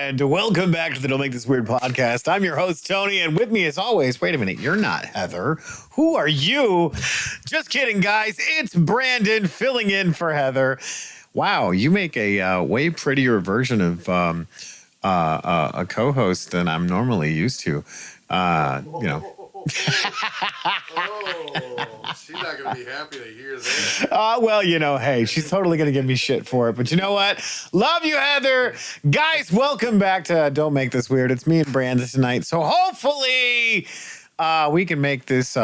and welcome back to the Don't Make This Weird podcast. I'm your host, Tony, and with me as always, wait a minute, you're not Heather. Who are you? Just kidding, guys. It's Brandon filling in for Heather. Wow, you make a way prettier version of a co-host than I'm normally used to. She's not going to be happy to hear that. Well, hey, she's totally going to give me shit for it. But you know what? Love you, Heather. Guys, welcome back to Don't Make This Weird. It's me and Brandon tonight. So hopefully we can make this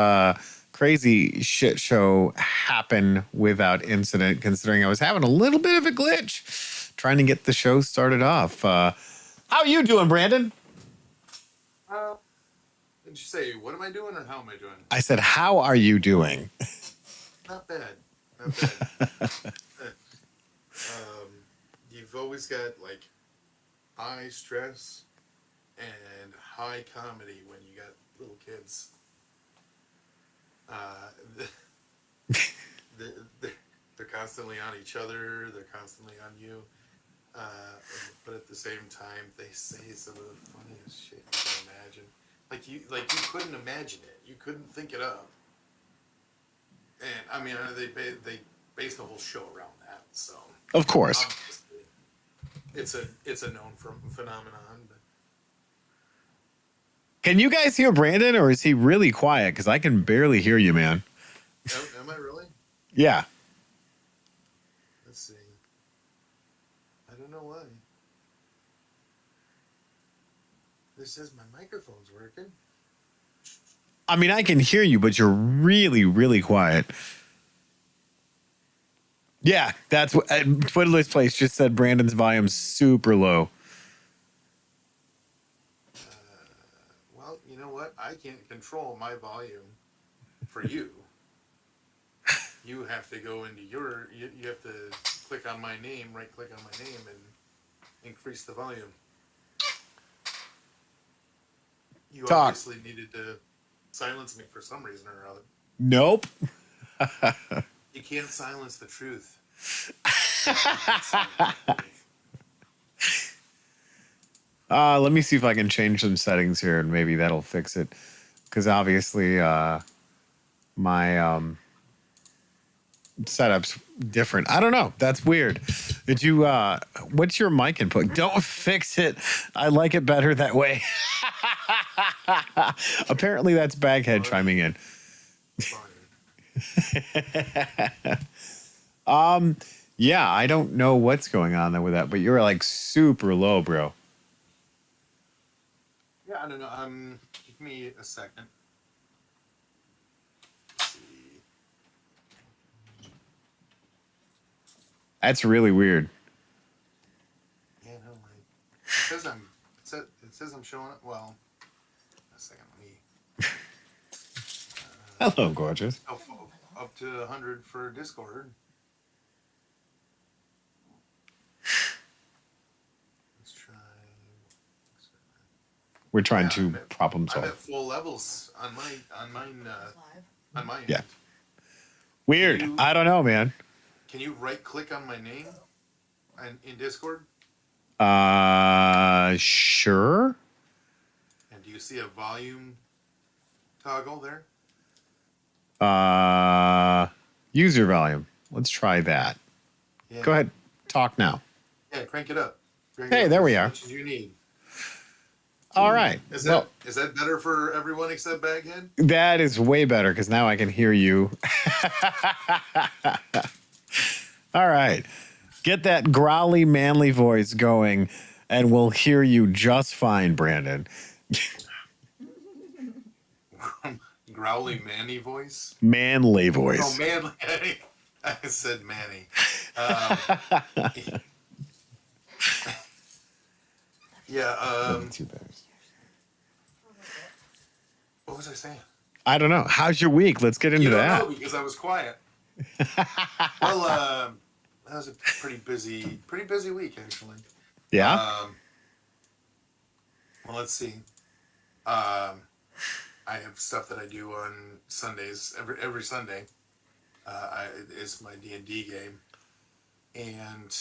crazy shit show happen without incident, considering I was having a little bit of a glitch trying to get the show started off. How are you doing, Brandon? Did you say, what am I doing or how am I doing? I said, how are you doing? Not bad. Not bad. You've always got like high stress and high comedy when you got little kids. They're constantly on each other. They're constantly on you. But at the same time, they say some of the funniest shit you can imagine. Like you couldn't imagine it. You couldn't think it up. And I mean, they based the whole show around that. So Of course. it's a known phenomenon. But Can you guys hear Brandon, or is he really quiet? Because I can barely hear you, man. am I really? Yeah. Let's see. I don't know why. This says my microphone's working. I mean, I can hear you, but you're really, really quiet. Yeah, that's what Twiddler's Place just said. Brandon's volume's super low. Well, you know what? I can't control my volume for you. You have to go into you have to click on my name, right click on my name, and increase the volume. You Talk. Obviously needed to silence me for some reason or other. Nope. You can't silence the truth. Let me see if I can change some settings here, and maybe that'll fix it. Because obviously, my setup's different. I don't know. That's weird. Did you? What's your mic input? Don't fix it. I like it better that way. Apparently, that's Baghead chiming in. Yeah, I don't know what's going on there with that, but you're like super low, bro. Yeah, I don't know. Give me a second. Let's see. That's really weird. Yeah, no, it says I'm showing it. Well, a second. Let me. Hello, gorgeous. Up to 100 for Discord. Let's try. We're trying to problem solve. I'm at full levels on mine. On my end. Yeah. Weird. I don't know, man. Can you right click on my name in Discord? Sure. And do you see a volume toggle there? User volume. Let's try that. Yeah. Go ahead. Talk now. Yeah, crank it up. Hey, there we are. As much as you need. All right. Is that better for everyone except Baghead? That is way better because now I can hear you. All right. Get that growly, manly voice going, and we'll hear you just fine, Brandon. Growly, manny voice? Manly voice. Oh, manly. I said manny. Yeah. What was I saying? I don't know. How's your week? Let's get into that. I don't know because I was quiet. Well, that was a pretty busy week actually. Yeah. Well, let's see. I have stuff that I do on Sundays. Every Sunday, is my D&D game, and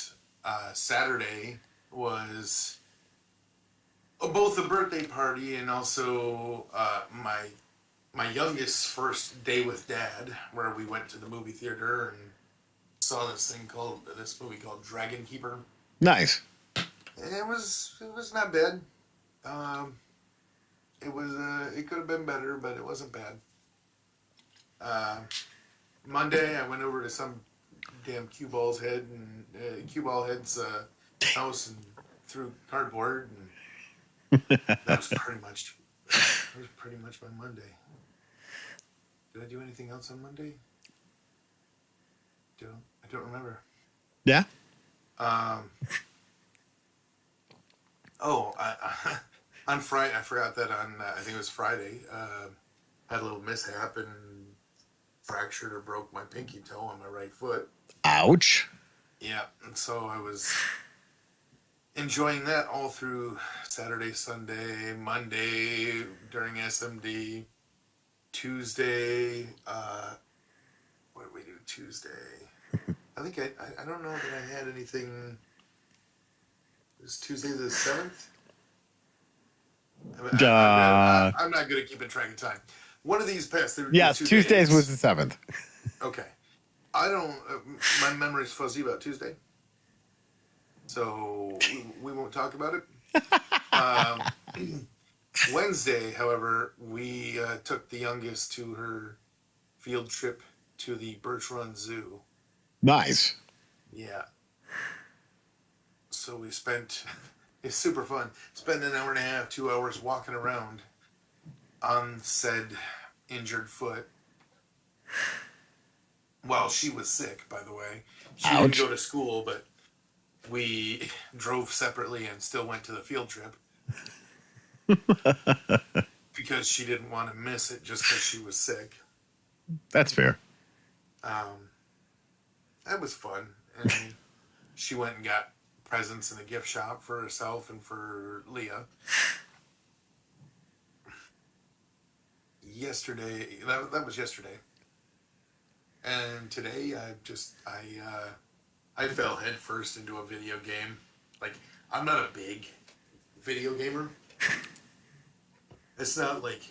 Saturday was both the birthday party and also my youngest first day with Dad, where we went to the movie theater and saw this movie called Dragon Keeper. Nice. It was not bad. Um, it could have been better, but it wasn't bad. Uh, Monday, I went over to some damn cue ball's head and cue ball head's house and threw cardboard, and that was pretty much my Monday. Did I do anything else on Monday? I don't remember. Yeah. Um, on Friday, I forgot that on I think it was Friday. Had a little mishap and fractured or broke my pinky toe on my right foot. Ouch. Yeah, and so I was enjoying that all through Saturday, Sunday, Monday during SMD, Tuesday. What did we do Tuesday? I think I don't know that I had anything. It was Tuesday the 7th. I'm not good at keeping track of time. One of these past Yes, the 2 Tuesdays days. was the 7th. Okay. I don't. My memory's fuzzy about Tuesday, so we won't talk about it. Wednesday, however, we took the youngest to her field trip to the Birch Run Zoo. Nice. Yeah. So we spent. It's super fun. Spent an hour and a half, 2 hours walking around on said injured foot. Well, she was sick, by the way. She Ouch. didn't go to school, but we drove separately and still went to the field trip because she didn't want to miss it just because she was sick. That's fair. That was fun. And she went and got presents in the gift shop for herself and for Leah. Yesterday, that was yesterday. And today, I fell headfirst into a video game. Like, I'm not a big video gamer. It's not like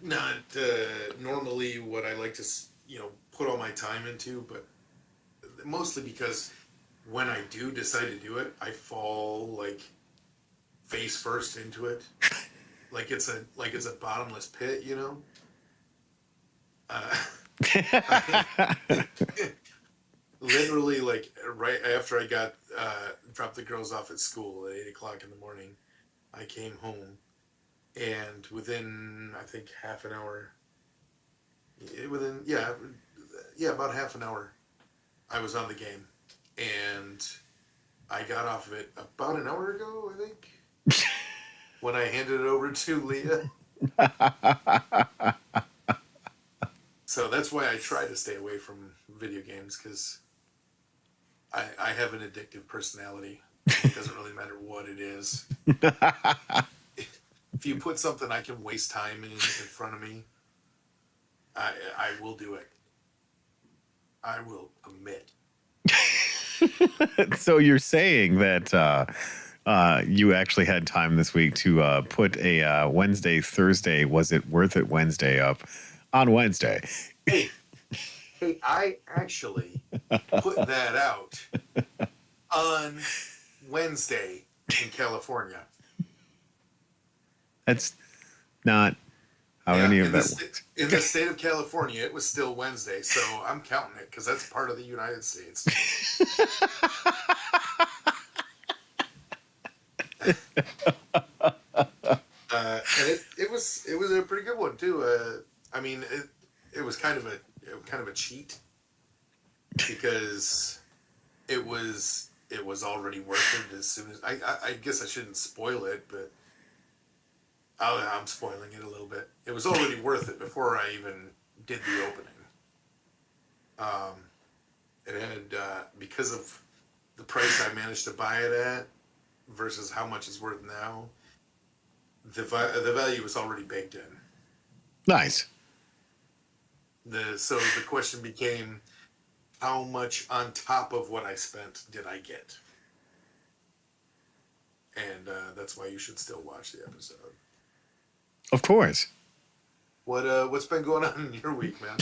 not normally what I like to put all my time into, but mostly because when I do decide to do it, I fall like face first into it, like it's a bottomless pit, you know. Literally, like right after I got dropped the girls off at school at 8 o'clock in the morning, I came home, and within I think half an hour, about half an hour, I was on the game, and I got off of it about an hour ago, I think, when I handed it over to Leah. So that's why I try to stay away from video games, because I have an addictive personality. It doesn't really matter what it is. If you put something I can waste time in front of me, I will do it. I will commit. So you're saying that you actually had time this week to put a Wednesday, Thursday, was it worth it Wednesday up on Wednesday? Hey, I actually put that out on Wednesday in California. That's not how any of that works. In the state of California, it was still Wednesday, so I'm counting it because that's part of the United States. And it was a pretty good one too. I mean, it was kind of a cheat because it was already worth it as soon as I guess I shouldn't spoil it, but I'm spoiling it a little bit. It was already worth it before I even did the opening. It had because of the price I managed to buy it at versus how much it's worth now. The value was already baked in. Nice. So the question became, how much on top of what I spent did I get? and that's why you should still watch the episode. Of course. What's been going on in your week, man?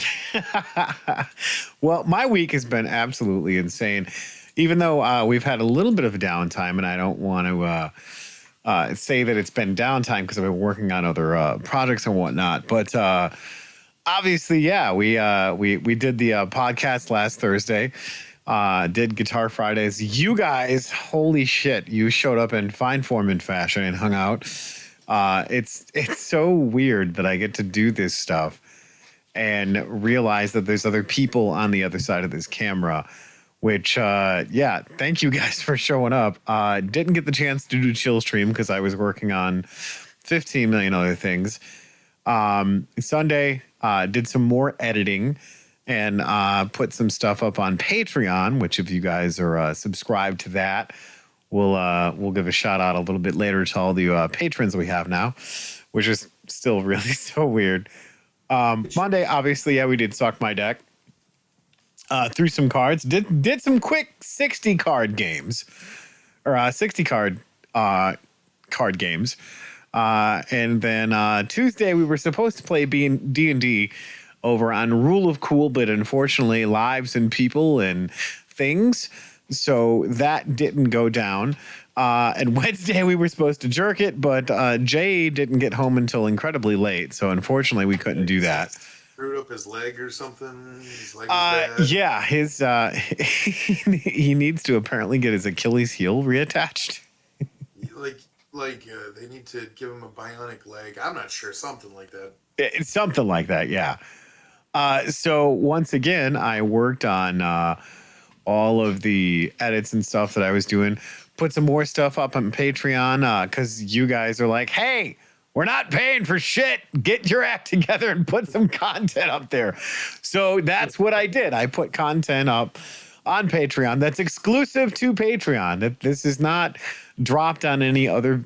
Well, my week has been absolutely insane. Even though we've had a little bit of downtime, and I don't want to say that it's been downtime because I've been working on other projects and whatnot. But obviously, yeah, we did the podcast last Thursday. Did Guitar Fridays. You guys, holy shit, you showed up in fine form and fashion and hung out. It's so weird that I get to do this stuff and realize that there's other people on the other side of this camera, which, yeah, thank you guys for showing up. Didn't get the chance to do chill stream because I was working on 15 million other things. Sunday, did some more editing and put some stuff up on Patreon, which if you guys are subscribed to that, we'll give a shout out a little bit later to all the patrons we have now, which is still really so weird. Monday, obviously, yeah, we did Suck My Deck. Threw some cards. Did some quick 60 card games, or 60 card games. And then Tuesday we were supposed to play D&D over on Rule of Cool, but unfortunately lives and people and things, so that didn't go down. And Wednesday we were supposed to jerk it, but Jay didn't get home until incredibly late, so unfortunately we couldn't do that. Screwed up his leg or something. His leg was bad. Yeah, his he needs to apparently get his Achilles heel reattached. Like they need to give him a bionic leg. I'm not sure, something like that. It's something like that, yeah. So once again, I worked on all of the edits and stuff that I was doing. Put some more stuff up on Patreon because you guys are like, hey, we're not paying for shit. Get your act together and put some content up there. So that's what I did. I put content up on Patreon that's exclusive to Patreon. That this is not dropped on any other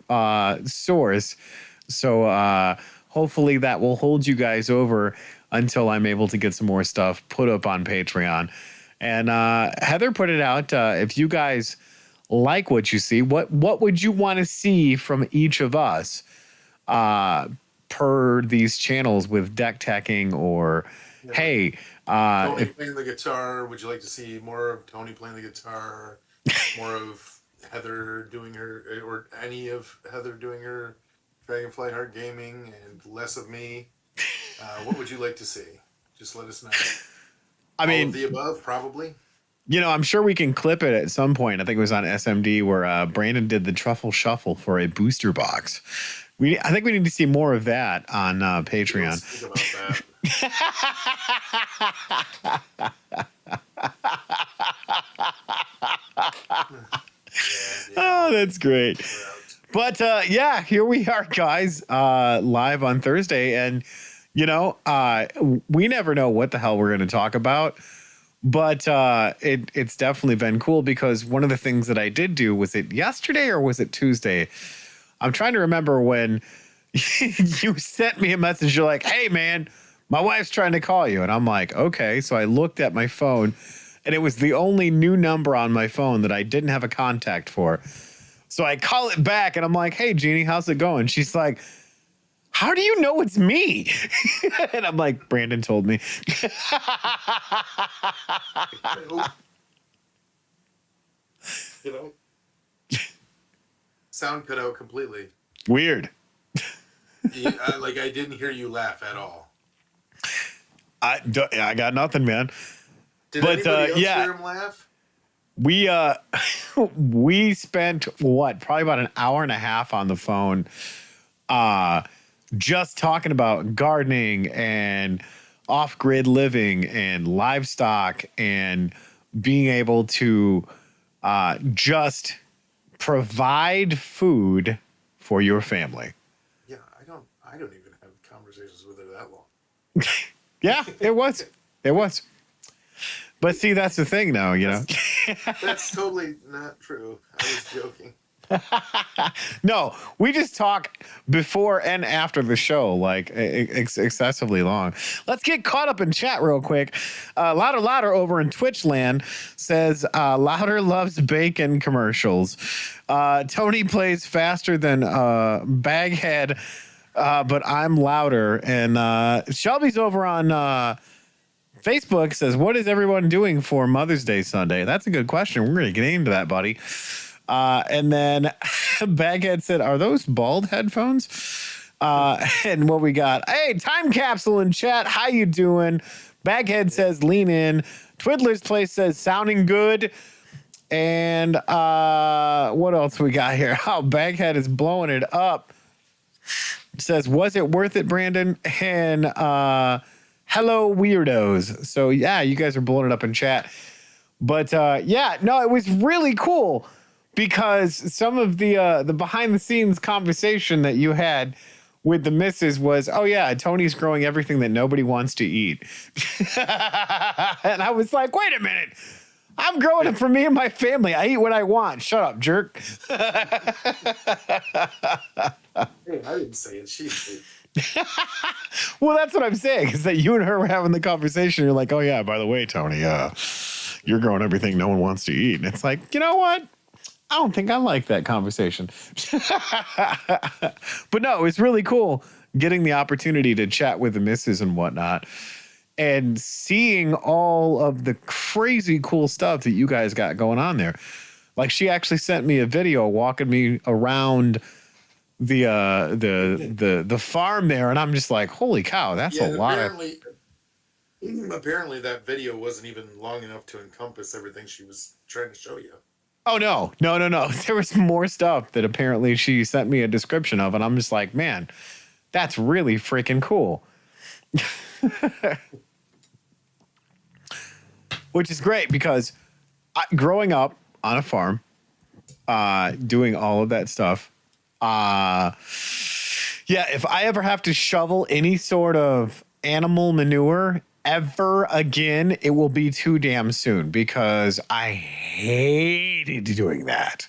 source. So hopefully that will hold you guys over until I'm able to get some more stuff put up on Patreon. And Heather put it out. If you guys like what you see, what would you want to see from each of us per these channels with deck teching or, Yeah. hey, Tony playing the guitar. Would you like to see more of Tony playing the guitar? More of Heather doing her, or any of Heather doing her Dragonfly Heart Gaming, and less of me? What would you like to see? Just let us know. I mean, all of the above, probably. You know, I'm sure we can clip it at some point. I think it was on SMD where Brandon did the truffle shuffle for a booster box. I think we need to see more of that on Patreon. Think about that. Oh, that's great. But yeah, here we are, guys, live on Thursday. And, you know, we never know what the hell we're going to talk about. But it's definitely been cool because one of the things that I did do, was it yesterday or was it Tuesday? I'm trying to remember when you sent me a message. You're like, hey, man, my wife's trying to call you. And I'm like, okay. So I looked at my phone and it was the only new number on my phone that I didn't have a contact for. So I call it back and I'm like, hey, Jeannie, how's it going? She's like, how do you know it's me? And I'm like, Brandon told me. You know, sound cut out completely. Weird. Like I didn't hear you laugh at all. I got nothing, man. Did anybody else hear him laugh? We spent probably about an hour and a half on the phone, just talking about gardening and off-grid living and livestock and being able to just provide food for your family. Yeah, I don't even have conversations with her that long. Yeah, it was. But see, that's the thing, though, you know. That's totally not true. I was joking. No, we just talk before and after the show, like excessively long. Let's get caught up in chat real quick. Louder over in Twitch land says Louder loves bacon commercials. Tony plays faster than Baghead, but I'm louder. And Shelby's over on Facebook says, what is everyone doing for Mother's Day Sunday? That's a good question. We're going to get into that, buddy. And then Baghead said, are those bald headphones? And what we got? Hey, Time Capsule in chat. How you doing? Baghead says, lean in. Twiddler's Place says, sounding good. And what else we got here? Oh, Baghead is blowing it up. Says, was it worth it, Brandon? And hello, weirdos. So, yeah, you guys are blowing it up in chat. But, yeah, no, it was really cool. Because some of the behind the scenes conversation that you had with the missus was, oh yeah, Tony's growing everything that nobody wants to eat. And I was like, wait a minute. I'm growing it for me and my family. I eat what I want. Shut up, jerk. Hey, I didn't say it. She did. Well, that's what I'm saying, is that you and her were having the conversation. You're like, oh yeah, by the way, Tony, you're growing everything no one wants to eat. And it's like, you know what? I don't think I like that conversation. But no, it was really cool getting the opportunity to chat with the missus and whatnot and seeing all of the crazy cool stuff that you guys got going on there. Like, she actually sent me a video walking me around the farm there, and I'm just like, holy cow, that's a lot of... Apparently that video wasn't even long enough to encompass everything she was trying to show you. Oh, no. There was more stuff that apparently she sent me a description of, and I'm just like, man, that's really freaking cool. Which is great because growing up on a farm, doing all of that stuff, yeah, if I ever have to shovel any sort of animal manure ever again, it will be too damn soon because I hated doing that.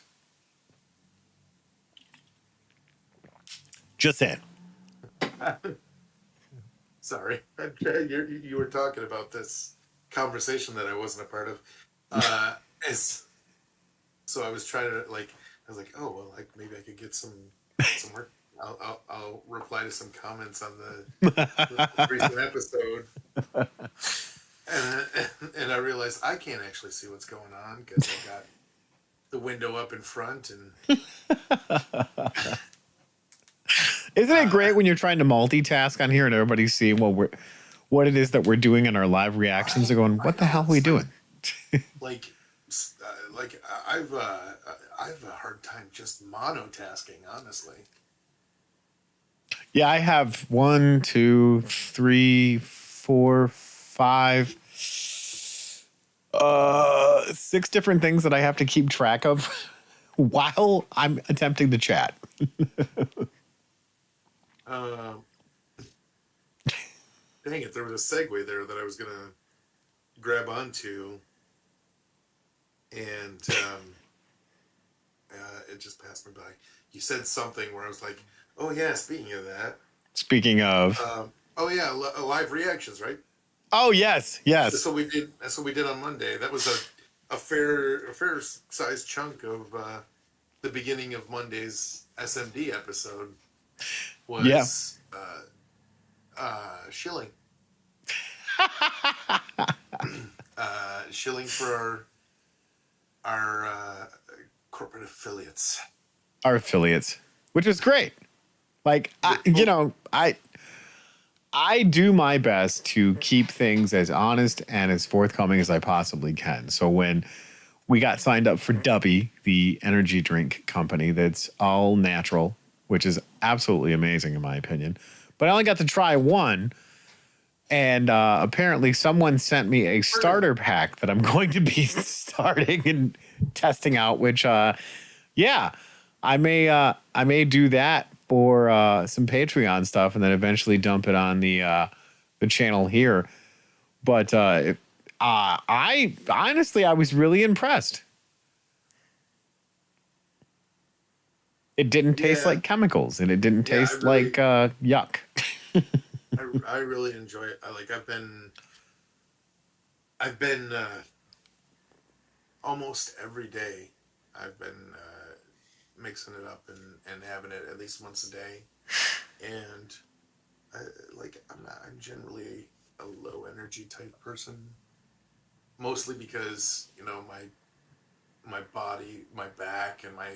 Just saying. Sorry. You were talking about this conversation that I wasn't a part of. So I was trying to, I was like, oh, well, maybe I could get some work. I'll reply to some comments on the recent episode. And I realized I can't actually see what's going on because I got the window up in front. And isn't it great when you're trying to multitask on here and everybody's seeing what it is that we're doing in our live reactions? They're going, what the hell are we doing? I've a hard time just monotasking, honestly. Yeah, I have 1, 2, 3, 4, 5, 6 different things that I have to keep track of while I'm attempting to chat. Dang it, there was a segue there that I was going to grab onto, and it just passed me by. You said something where I was like, oh yeah, speaking of that. Speaking of. Live reactions, right? Oh yes. That's what we did on Monday. That was a fair sized chunk of the beginning of Monday's SMD episode. Was shilling. Shilling for our corporate affiliates. Our affiliates, which is great. I do my best to keep things as honest and as forthcoming as I possibly can. So when we got signed up for Dubby, the energy drink company that's all natural, which is absolutely amazing in my opinion, but I only got to try one. And apparently someone sent me a starter pack that I'm going to be starting and testing out, which, I may do that for some Patreon stuff and then eventually dump it on the channel here. But I honestly, I was really impressed. It didn't taste Yeah, like chemicals, and it didn't yeah. I taste like really, yuck. I really enjoy it. I've been almost every day. I've been mixing it up and having it at least once a day. And I, I'm generally a low energy type person, mostly because my body, my back, and my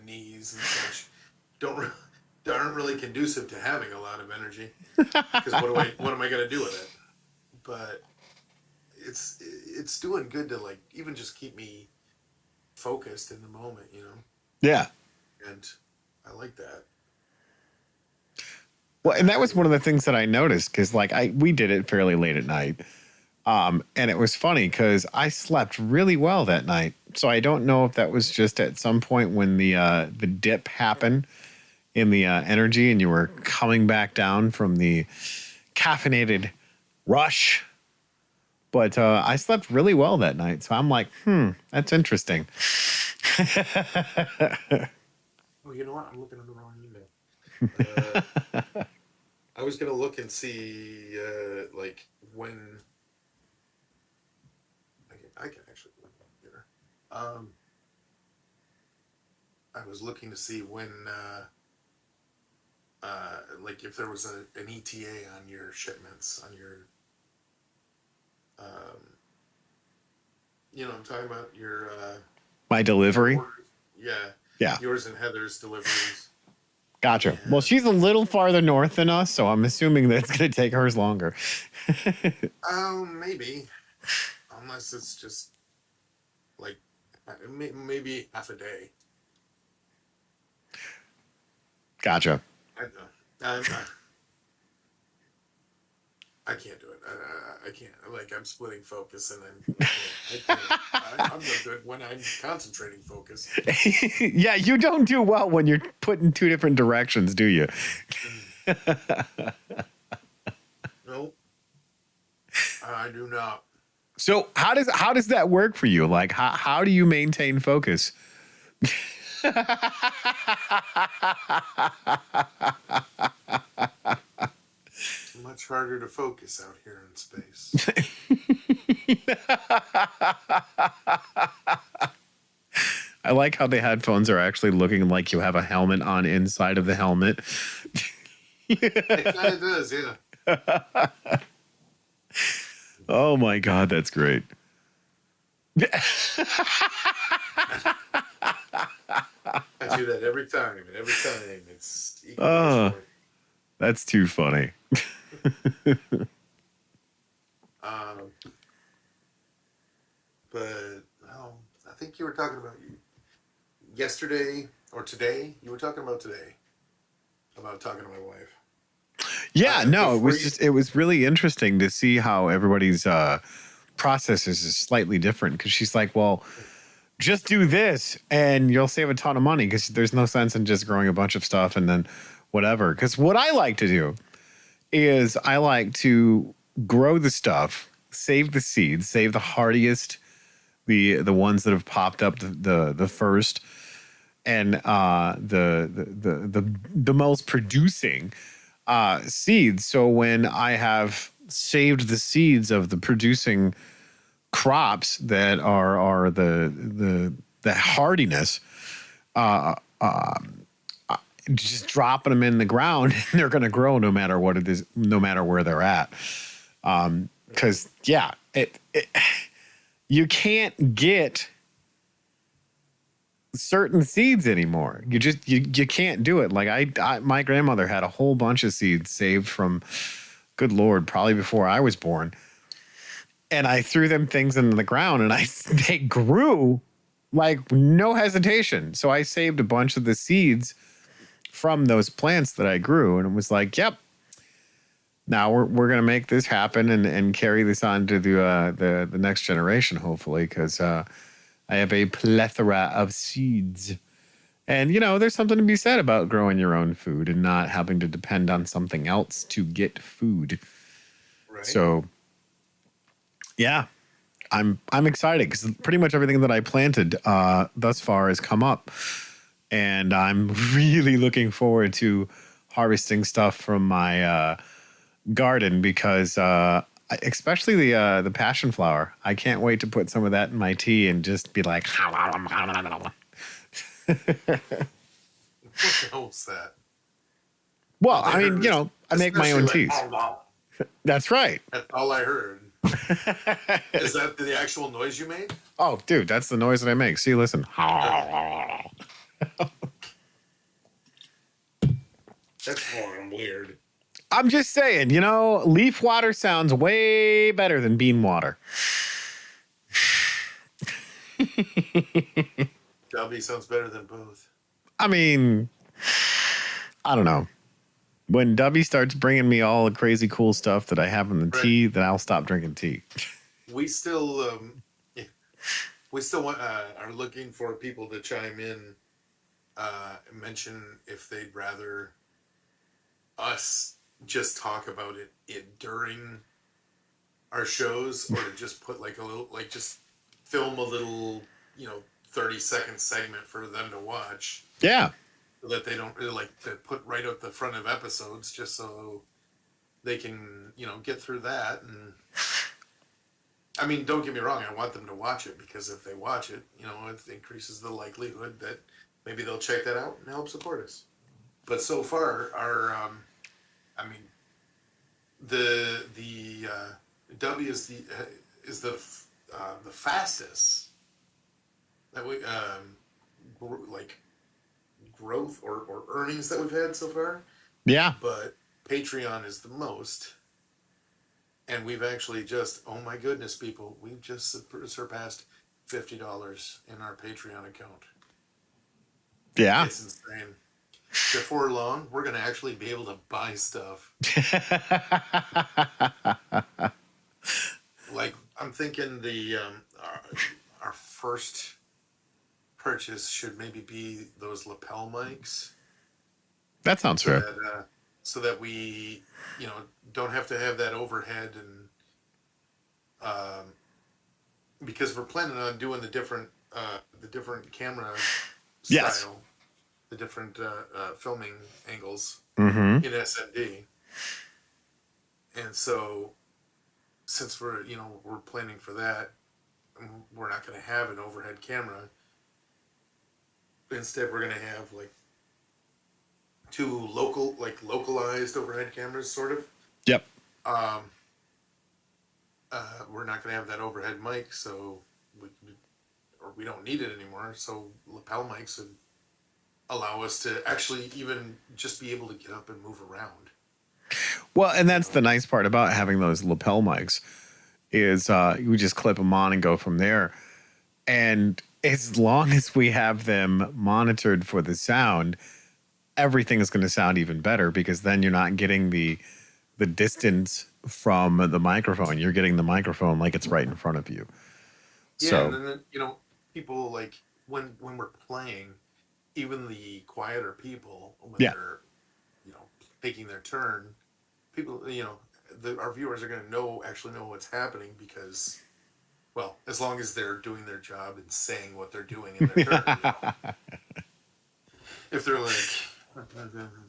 knees and such don't re- aren't really conducive to having a lot of energy. Because what am I gonna do with it? But it's doing good to like even just keep me focused in the moment, Yeah. and I like that. Well, and that was I one of the things that I noticed because, like, we did it fairly late at night, and it was funny because I slept really well that night. So I don't know if that was just at some point when the dip happened in the energy, and you were coming back down from the caffeinated rush. But I slept really well that night, so I'm like, that's interesting. Oh, you know what? I'm looking at the wrong email. Uh, I was gonna look and see like when I can actually look here. Um, I was looking to see when like if there was an ETA on your shipments on your um, what I'm talking about My your delivery. orders. Yeah, Yeah. yours and Heather's deliveries. Gotcha. Well, And she's a little farther north than us, so I'm assuming that it's going to take hers longer. maybe unless it's just like maybe half a day. Gotcha. I don't know. I can't do it. I can't. Like I'm splitting focus, and I can't. I can't. I'm no good when I'm concentrating focus. Yeah, you don't do well when you're put in two different directions, do you? Mm. Nope, I do not. So how does that work for you? Like how do you maintain focus? It's much harder to focus out here in space. I like how the headphones are actually looking like you have a helmet on inside of the helmet. It kind of does, yeah. Oh my god, that's great. I do that every time, and every time it's equally as Oh, funny. that's too funny. Um, but no, I think you were talking about yesterday or today. You were talking about today about talking to my wife. Yeah, no, Before you, it was really interesting to see how everybody's processes is slightly different because she's like, well, just do this and you'll save a ton of money because there's no sense in just growing a bunch of stuff and then whatever. Because what I like to do is I like to grow the stuff, save the seeds, save the hardiest, the ones that have popped up the first, and the most producing seeds. So when I have saved the seeds of the producing crops that are the hardiness, just dropping them in the ground, and they're going to grow no matter what it is, no matter where they're at. Because yeah, it you can't get certain seeds anymore. You can't do it. Like my grandmother had a whole bunch of seeds saved from, good Lord, probably before I was born. And I threw them things into the ground and they grew like no hesitation. So I saved a bunch of the seeds from those plants that I grew, and it was like, yep, now we're gonna make this happen and carry this on to the next generation, hopefully, because I have a plethora of seeds. And there's something to be said about growing your own food and not having to depend on something else to get food. right? So yeah, I'm excited because pretty much everything that I planted thus far has come up. and I'm really looking forward to harvesting stuff from my garden because especially the passion flower. I can't wait to put some of that in my tea and just be like, What the hell's that? well, All I I heard mean, was I make my especially own like, teas. "Oh, wow." That's right. That's all I heard. Is that the actual noise you made? Oh, dude, that's the noise that I make. See, listen. That's weird. I'm just saying, leaf water sounds way better than bean water. Dubby sounds better than both. I mean, I don't know. When Dubby starts bringing me all the crazy cool stuff that I have in the tea, then I'll stop drinking tea. We still, are looking for people to chime in, and mention if they'd rather us just talk about it during our shows, or to just put like a little, like just film a little, 30-second segment for them to watch. Yeah. So that they don't really like to put right at the front of episodes, just so they can, get through that. And I mean, don't get me wrong, I want them to watch it, because if they watch it, it increases the likelihood that maybe they'll check that out and help support us. But so far, our, the W is the fastest that we growth or earnings that we've had so far. Yeah. But Patreon is the most. And we've actually just, oh my goodness, people, we've just surpassed $50 in our Patreon account. Yeah. It's insane. Before long, we're going to actually be able to buy stuff. Like, I'm thinking our first purchase should maybe be those lapel mics. That sounds fair. So that we, don't have to have that overhead, and because we're planning on doing the different camera style, yes, the different filming angles in SMD, and so since we're planning for that, we're not going to have an overhead camera. Instead, we're going to have two localized overhead cameras, sort of. Yep. We're not going to have that overhead mic, so we don't need it anymore. So lapel mics would allow us to actually even just be able to get up and move around. Well, and that's the nice part about having those lapel mics is you just clip them on and go from there. And as long as we have them monitored for the sound, everything is going to sound even better, because then you're not getting the distance from the microphone. You're getting the microphone like it's right in front of you. Yeah, so, and then people when we're playing, even the quieter people, when they're taking their turn, people our viewers are going to actually know what's happening, because, well, as long as they're doing their job and saying what they're doing in their turn. If they're like,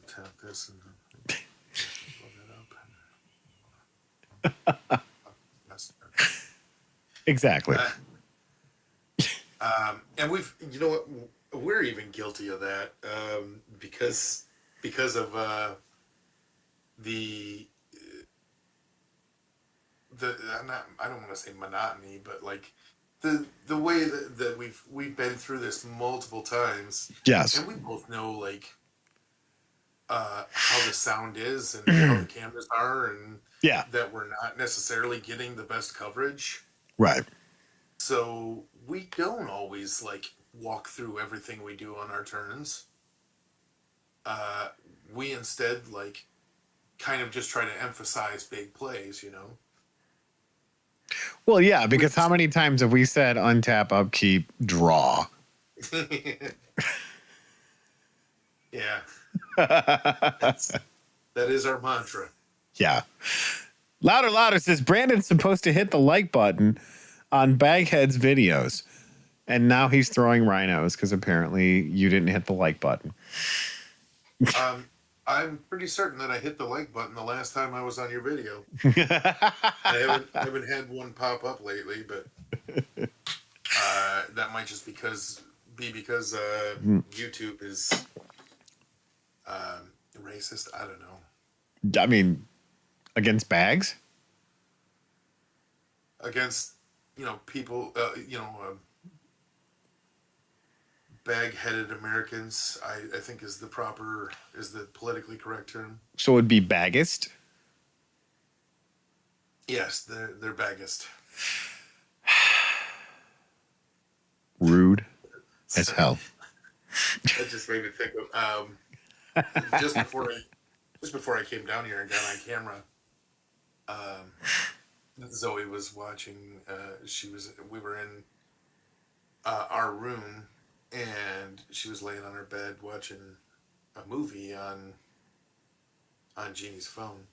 tap this and exactly. And we're even guilty of that, because of the I don't want to say monotony, but the way that we've been through this multiple times. Yes. And we both know how the sound is and how the cameras are, and that we're not necessarily getting the best coverage. Right. So we don't always walk through everything we do on our turns. We instead kind of just try to emphasize big plays, Well, yeah, because how many times have we said untap, upkeep, draw? Yeah. That is our mantra. Yeah. Louder says Brandon's supposed to hit the like button on Baghead's videos. And now he's throwing rhinos because apparently you didn't hit the like button. I'm pretty certain that I hit the like button the last time I was on your video. I haven't had one pop up lately, but that might just be because YouTube is racist. I don't know. I mean, against bags? Against, people, bag-headed Americans, I think is the politically correct term. So it would be baggist? Yes, they're baggist. Rude as hell. That just made me think of just before I came down here and got on camera. Zoe was watching. We were in our room, and she was laying on her bed watching a movie on Jeannie's phone,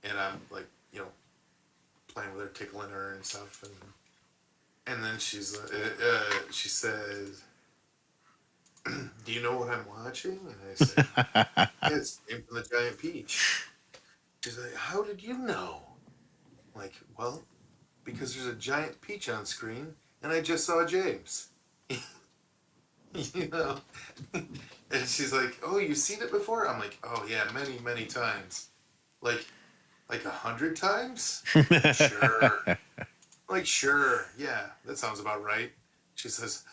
and I'm like, playing with her, tickling her and stuff, and then she says, "Do you know what I'm watching?" And I said, "Yeah, it's Game from the Giant Peach." She's like, "How did you know?" I'm like, well, because there's a giant peach on screen, and I just saw James. And she's like, "Oh, you've seen it before?" I'm like, "Oh yeah, many, many times." Like 100 times? Sure. Like, sure, yeah, that sounds about right. She says,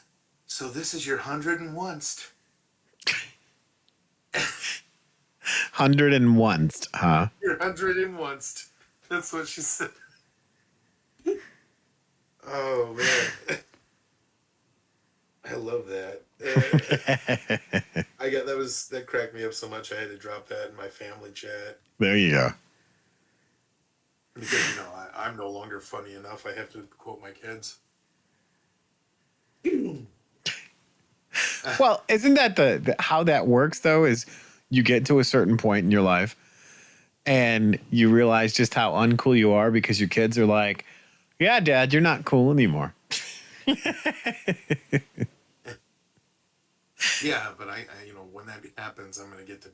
"So this is your 101st." 101st, huh? Your 101st. That's what she said. Oh man, I love that. That cracked me up so much I had to drop that in my family chat. There you go. Because I'm no longer funny enough. I have to quote my kids. Well, isn't that the how that works though? Is you get to a certain point in your life, and you realize just how uncool you are because your kids are like, "Yeah, Dad, you're not cool anymore." Yeah, but I when that happens, I'm gonna get to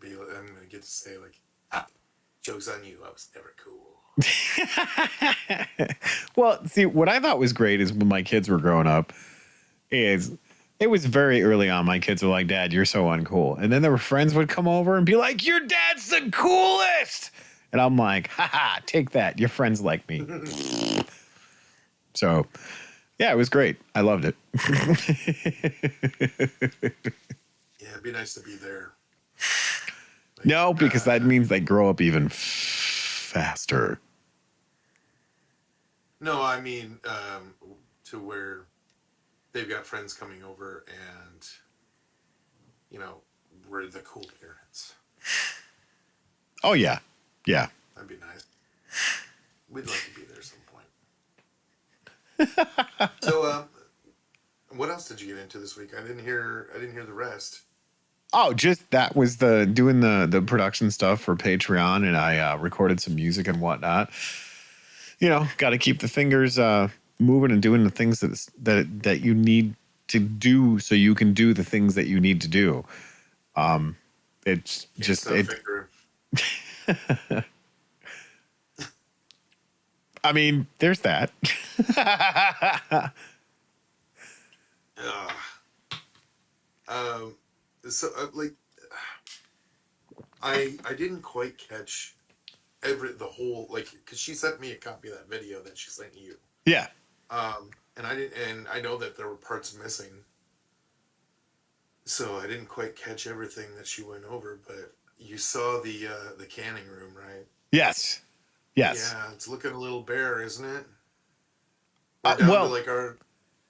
say like, "Joke's on you. I was never cool." Well, see, what I thought was great is when my kids were growing up, is it was very early on. My kids were like, "Dad, you're so uncool," and then their friends would come over and be like, "Your dad's the coolest," and I'm like, "Ha, take that. Your friends like me." So, yeah, it was great. I loved it. Yeah, it'd be nice to be there. Like, No, because that means they grow up even faster. No, I mean to where they've got friends coming over, and we're the cool parents. Oh yeah, yeah. That'd be nice. We'd like to be there at some point. So, what else did you get into this week? I didn't hear the rest. Oh, just that was doing the production stuff for Patreon, and I recorded some music and whatnot. Got to keep the fingers moving and doing the things that you need to do so you can do the things that you need to do. It's just it. I mean, there's that. So I didn't quite catch the whole, because she sent me a copy of that video that she sent you. Yeah. And I know that there were parts missing, so I didn't quite catch everything that she went over. But you saw the canning room, right? Yes. Yes. Yeah, it's looking a little bare, isn't it?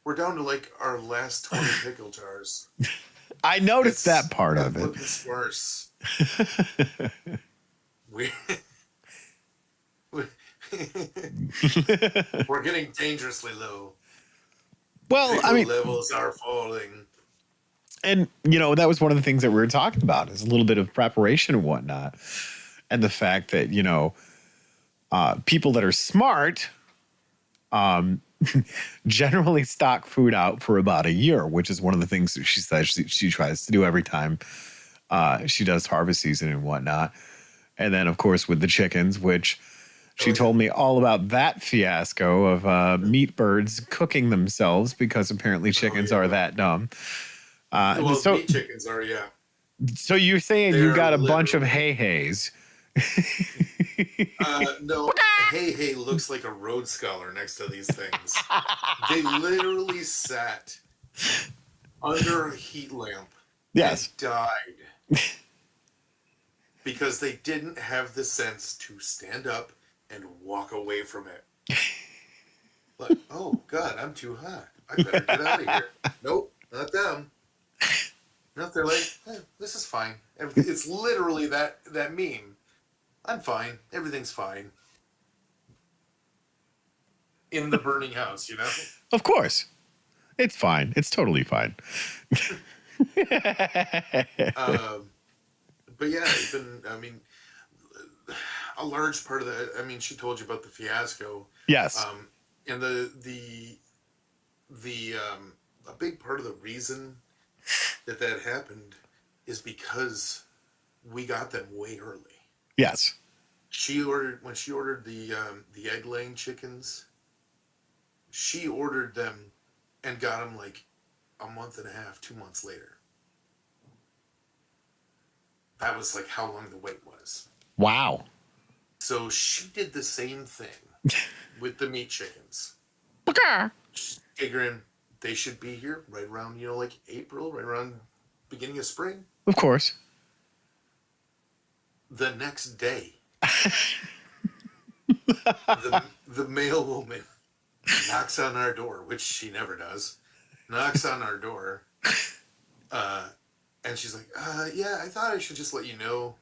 We're down to our last 20 pickle jars. I noticed that part of it. It's worse. We're getting dangerously low. Well, Pickle I mean, levels are falling. And, that was one of the things that we were talking about is a little bit of preparation and whatnot. And the fact that, people that are smart generally stock food out for about a year, which is one of the things that she says she tries to do every time she does harvest season and whatnot. And then, of course, with the chickens, which she told me all about that fiasco of meat birds cooking themselves because apparently chickens are that dumb. Well, So, meat chickens are, yeah. so you're saying They you are got a bunch of literally. hay-hays. No, hey looks like a road scholar next to these things. They literally sat under a heat lamp and Yes. died because they didn't have the sense to stand up and walk away from it. Like, oh God, I'm too hot. I better get out of here. Nope, not them. No, they're like, this is fine. It's literally that meme. I'm fine. Everything's fine. In the burning house, you know? Of course. It's fine. It's totally fine. But yeah, even, I mean, a large part of that, I mean, she told you about the fiasco. Yes. And a big part of the reason that happened is because we got them way early. Yes. When she ordered the egg laying chickens, she ordered them and got them like a month and a half, 2 months later. That was like how long the wait was. Wow. So she did the same thing with the meat chickens. Okay. Figuring they should be here right around, like April, right around beginning of spring. Of course. The next day, the mail woman knocks on our door, which she never does, knocks on our door, and she's like, yeah, I thought I should just let you know,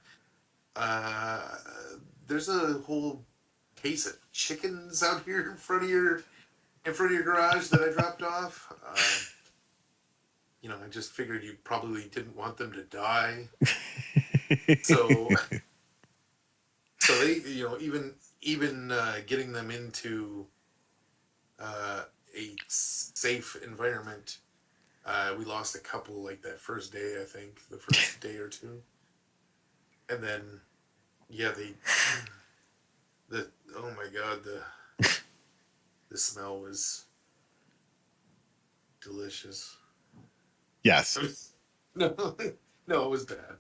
there's a whole case of chickens out here in front of your garage that I dropped off. I just figured you probably didn't want them to die. So they, even getting them into a safe environment, we lost a couple like that first day, I think, the first day or two. And then, yeah, oh my God, the smell was delicious. Yes. No, it was bad.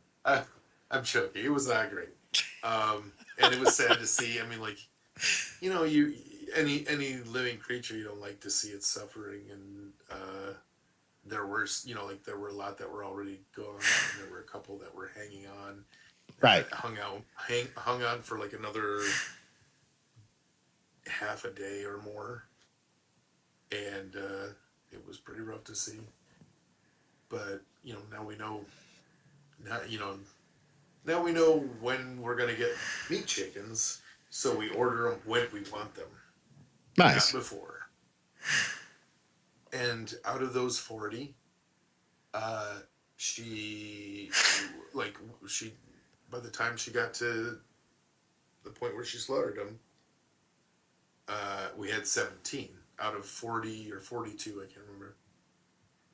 I'm joking. It was not great. And it was sad to see. I mean, like, any living creature, you don't like to see it suffering. And there were, there were a lot that were already gone. And there were a couple that were hanging on. Right. Hung on for like another half a day or more. And it was pretty rough to see. But, now we know. Now we know when we're going to get meat chickens, so we order them when we want them. Nice. Not before. And out of those 40, she, by the time she got to the point where she slaughtered them, we had 17 out of 40 or 42, I can't remember.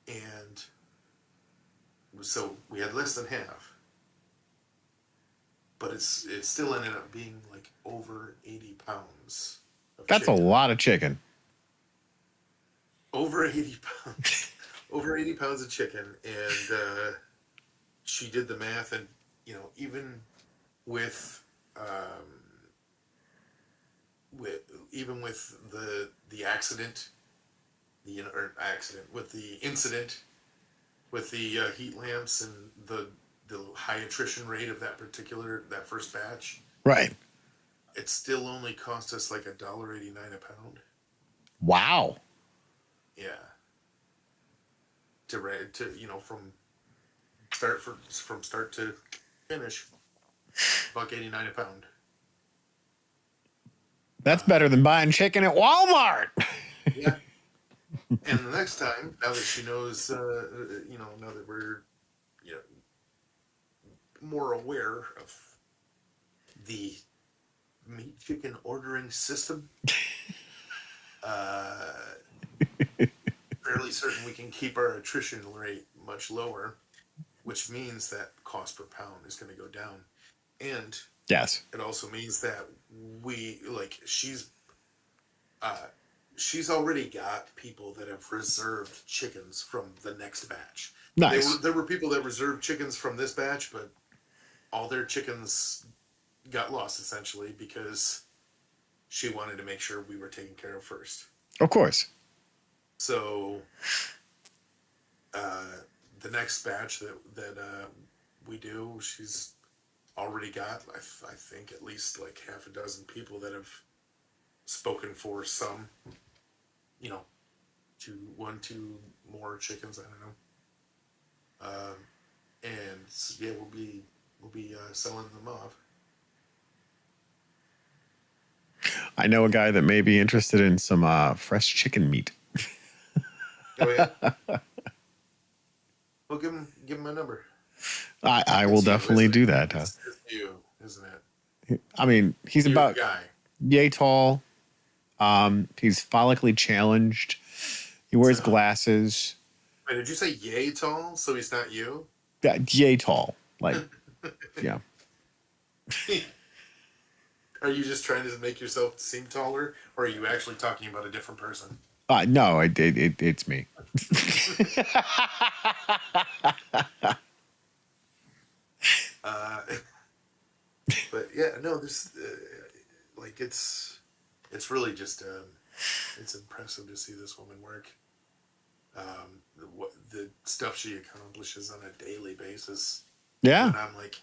And so we had less than half. But it still ended up being like over 80 pounds of That's chicken. a lot of chicken. Over 80 pounds. Over 80 pounds of chicken. And she did the math, and, even with the accident, with the incident with the heat lamps and the high attrition rate of that first batch. Right. It still only cost us like $1.89 a pound. Wow. Yeah. To from start to finish, $1.89 a pound. That's better than buying chicken at Walmart. Yeah. And the next time, now that she knows, now that we're, more aware of the meat chicken ordering system, uh, fairly certain we can keep our attrition rate much lower, which means that cost per pound is going to go down. And Yes. it also means that uh, she's already got people that have reserved chickens from the next batch. Nice. There were people that reserved chickens from this batch, but all their chickens got lost essentially because she wanted to make sure we were taken care of first. Of course. So the next batch that we do, she's already got, I think, at least like half a dozen people that have spoken for some, you know, two more chickens. I don't know. And yeah, we'll be selling them off. I know a guy that may be interested in some fresh chicken meat. Oh yeah. Well, give him my number. I will definitely do that. It's you, isn't it? I mean, he's You're about the guy. yay tall. He's follically challenged. He wears glasses. Wait, did you say yay tall? So he's not you? Yeah, yay tall. Like, yeah. Are you just trying to make yourself seem taller, or are you actually talking about a different person? No, it's me. But yeah, no, this like it's really just it's impressive to see this woman work. The stuff she accomplishes on a daily basis. Yeah. And I'm like,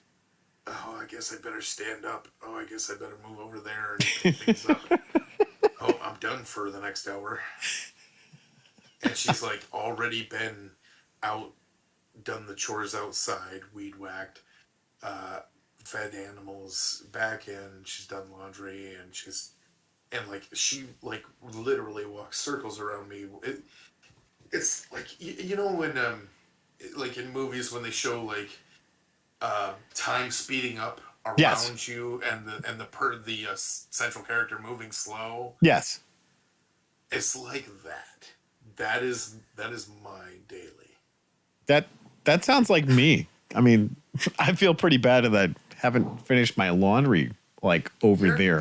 oh, I guess I better stand up. Oh, I guess I better move over there and pick things up. Oh, I'm done for the next hour. And she's like already been out, done the chores outside, weed whacked, fed animals back in. She's done laundry, and she like literally walks circles around me. It's like you know when like in movies when they show like time speeding up around Yes. you and the central character moving slow. Yes. It's like that. That is my daily. That sounds like me. I mean, I feel pretty bad that I haven't finished my laundry like over there.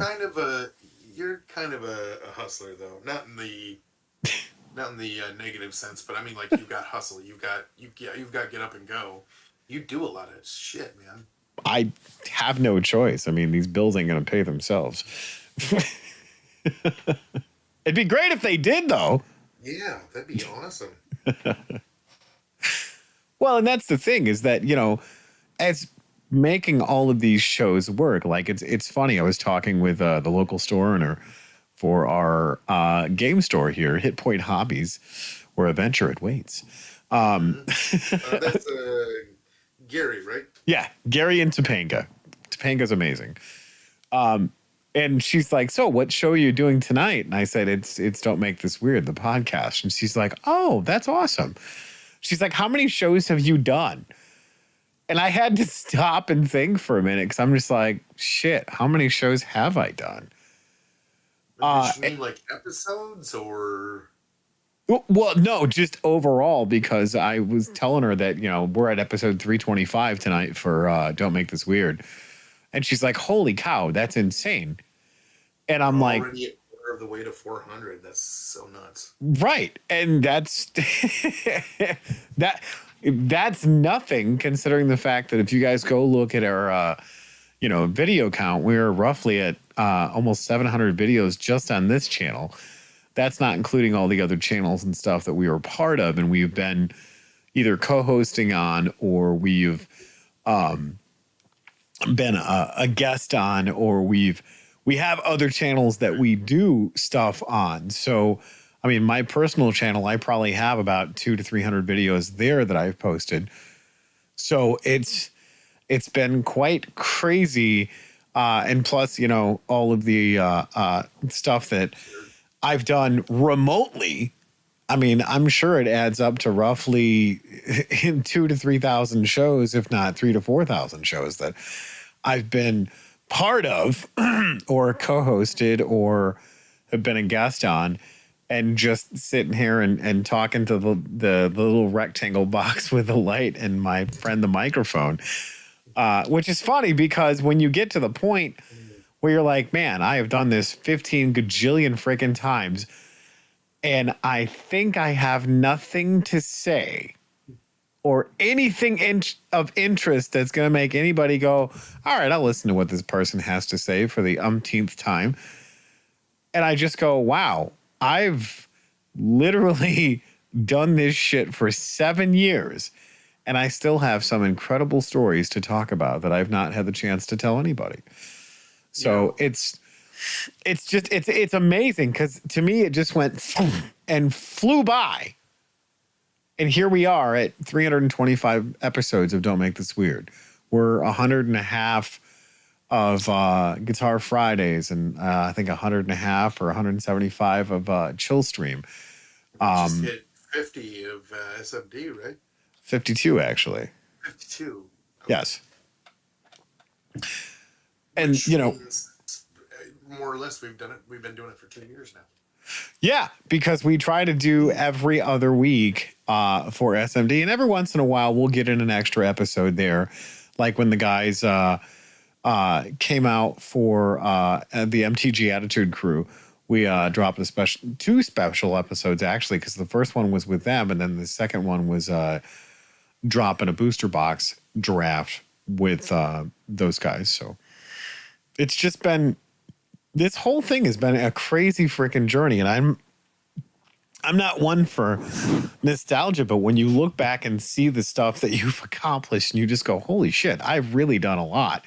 You're kind of a hustler though, not in the negative sense, but I mean like you've got hustle, you've got get up and go. You do a lot of shit, man. I have no choice. I mean, these bills ain't gonna pay themselves. It'd be great if they did, though. Yeah, that'd be awesome. Well, and that's the thing is that, you know, as making all of these shows work, like it's funny. I was talking with the local store owner for our game store here, Hit Point Hobbies, where Adventure awaits. That's Gary, right? Yeah, Gary in Topanga. Topanga's amazing. And she's like, so what show are you doing tonight? And I said, it's Don't Make This Weird, the podcast. And she's like, oh, that's awesome. She's like, how many shows have you done? And I had to stop and think for a minute because I'm just like, shit, how many shows have I done? Does she mean like episodes or? Well, no, just overall, because I was telling her that, you know, we're at episode 325 tonight for Don't Make This Weird. And she's like, holy cow, that's insane. And I'm like, already a quarter of the way to 400. That's so nuts. Right. And that's that's nothing considering the fact that if you guys go look at our video count, we're roughly at almost 700 videos just on this channel. That's not including all the other channels and stuff that we were part of and we've been either co-hosting on or we've been a guest on, or we have other channels that we do stuff on. So, I mean, my personal channel, I probably have about 200 to 300 videos there that I've posted. So it's been quite crazy. And plus, you know, all of the stuff that I've done remotely. I mean, I'm sure it adds up to roughly 2,000 to 3,000 shows, if not 3,000 to 4,000 shows that I've been part of or co-hosted or have been a guest on. and just sitting here and talking to the little rectangle box with the light and my friend the microphone, which is funny because when you get to the point where you're like, man, I have done this 15 gajillion freaking times, and I think I have nothing to say or anything of interest that's going to make anybody go, all right, I'll listen to what this person has to say for the umpteenth time. And I just go, wow, I've literally done this shit for 7 years, and I still have some incredible stories to talk about that I've not had the chance to tell anybody. So it's amazing because to me it just went and flew by. And here we are at 325 episodes of Don't Make This Weird. We're 100 and a half of Guitar Fridays, and I think 100 and a half or 175 of Chill Stream. We just hit 50 of SMD, right? 52, actually. 52. Okay. Yes. And, which you know, means, more or less, we've been doing it for 2 years now. Yeah, because we try to do every other week for SMD, and every once in a while we'll get in an extra episode there, like when the guys came out for the MTG Attitude Crew. We dropped two special episodes actually, because the first one was with them, and then the second one was dropping a booster box draft with those guys. So it's just been. This whole thing has been a crazy freaking journey, and I'm not one for nostalgia, but when you look back and see the stuff that you've accomplished, and you just go, holy shit, I've really done a lot,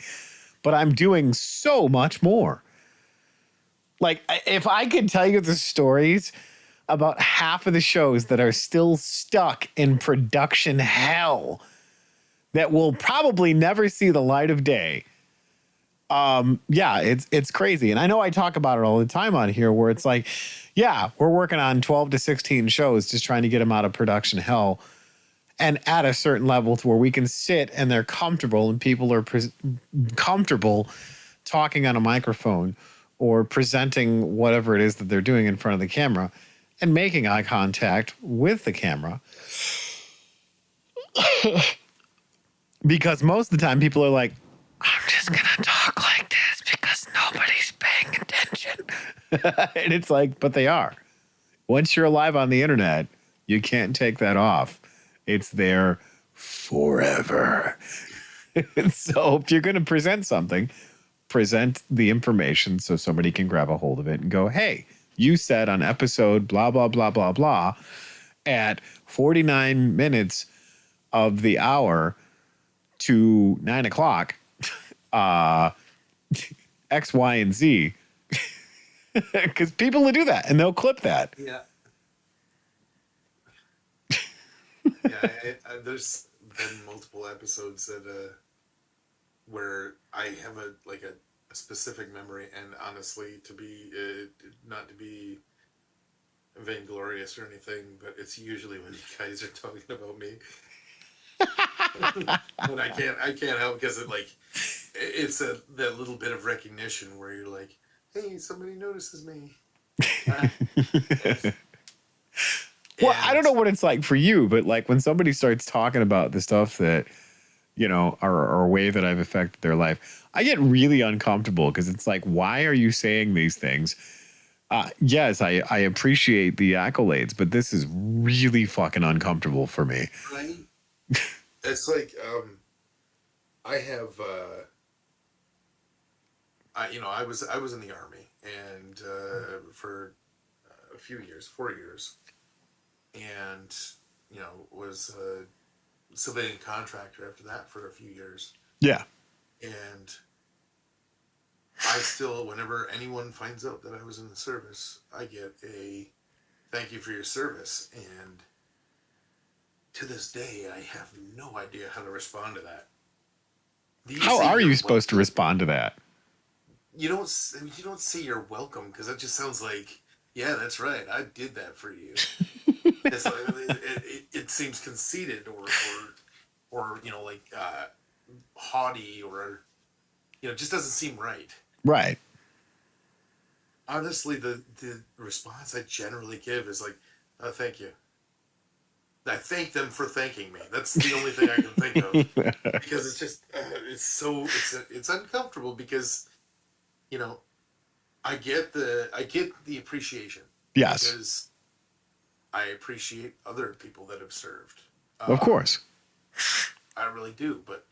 but I'm doing so much more. Like, if I could tell you the stories about half of the shows that are still stuck in production hell that will probably never see the light of day. Yeah, it's crazy. And I know I talk about it all the time on here where it's like, yeah, we're working on 12 to 16 shows, just trying to get them out of production hell and at a certain level to where we can sit and they're comfortable and people are comfortable talking on a microphone or presenting whatever it is that they're doing in front of the camera and making eye contact with the camera. Because most of the time people are like, I'm just going to talk like this because nobody's paying attention. And it's like, but they are. Once you're alive on the internet, you can't take that off. It's there forever. So if you're going to present something, present the information so somebody can grab a hold of it and go, hey, you said on episode blah, blah, blah, blah, blah, at 49 minutes of the hour to 9 o'clock, X, Y, and Z, because people will do that and they'll clip that. Yeah. There's been multiple episodes that where I have a specific memory, and honestly, to be not to be vainglorious or anything, but it's usually when you guys are talking about me. And I can't help because it's that little bit of recognition where you're like, hey, somebody notices me. Well, I don't know what it's like for you, but like when somebody starts talking about the stuff that, you know, are a way that I've affected their life, I get really uncomfortable because it's like, why are you saying these things? Yes, I appreciate the accolades, but this is really fucking uncomfortable for me. Right? It's like, I have, I was in the Army and for a few years, 4 years, and was a civilian contractor after that for a few years. Yeah, and I still, whenever anyone finds out that I was in the service, I get a thank you for your service, and to this day, I have no idea how to respond to that. How are you supposed to respond to that? You don't say you're welcome because that just sounds like, yeah, that's right, I did that for you. It's like, it seems conceited or haughty or just doesn't seem right. Right. honestly, the response I generally give is like, oh, thank you. I thank them for thanking me. That's the only thing I can think of, because it's just it's uncomfortable, because you know I get the appreciation, Yes, because I appreciate other people that have served. of course. I really do, but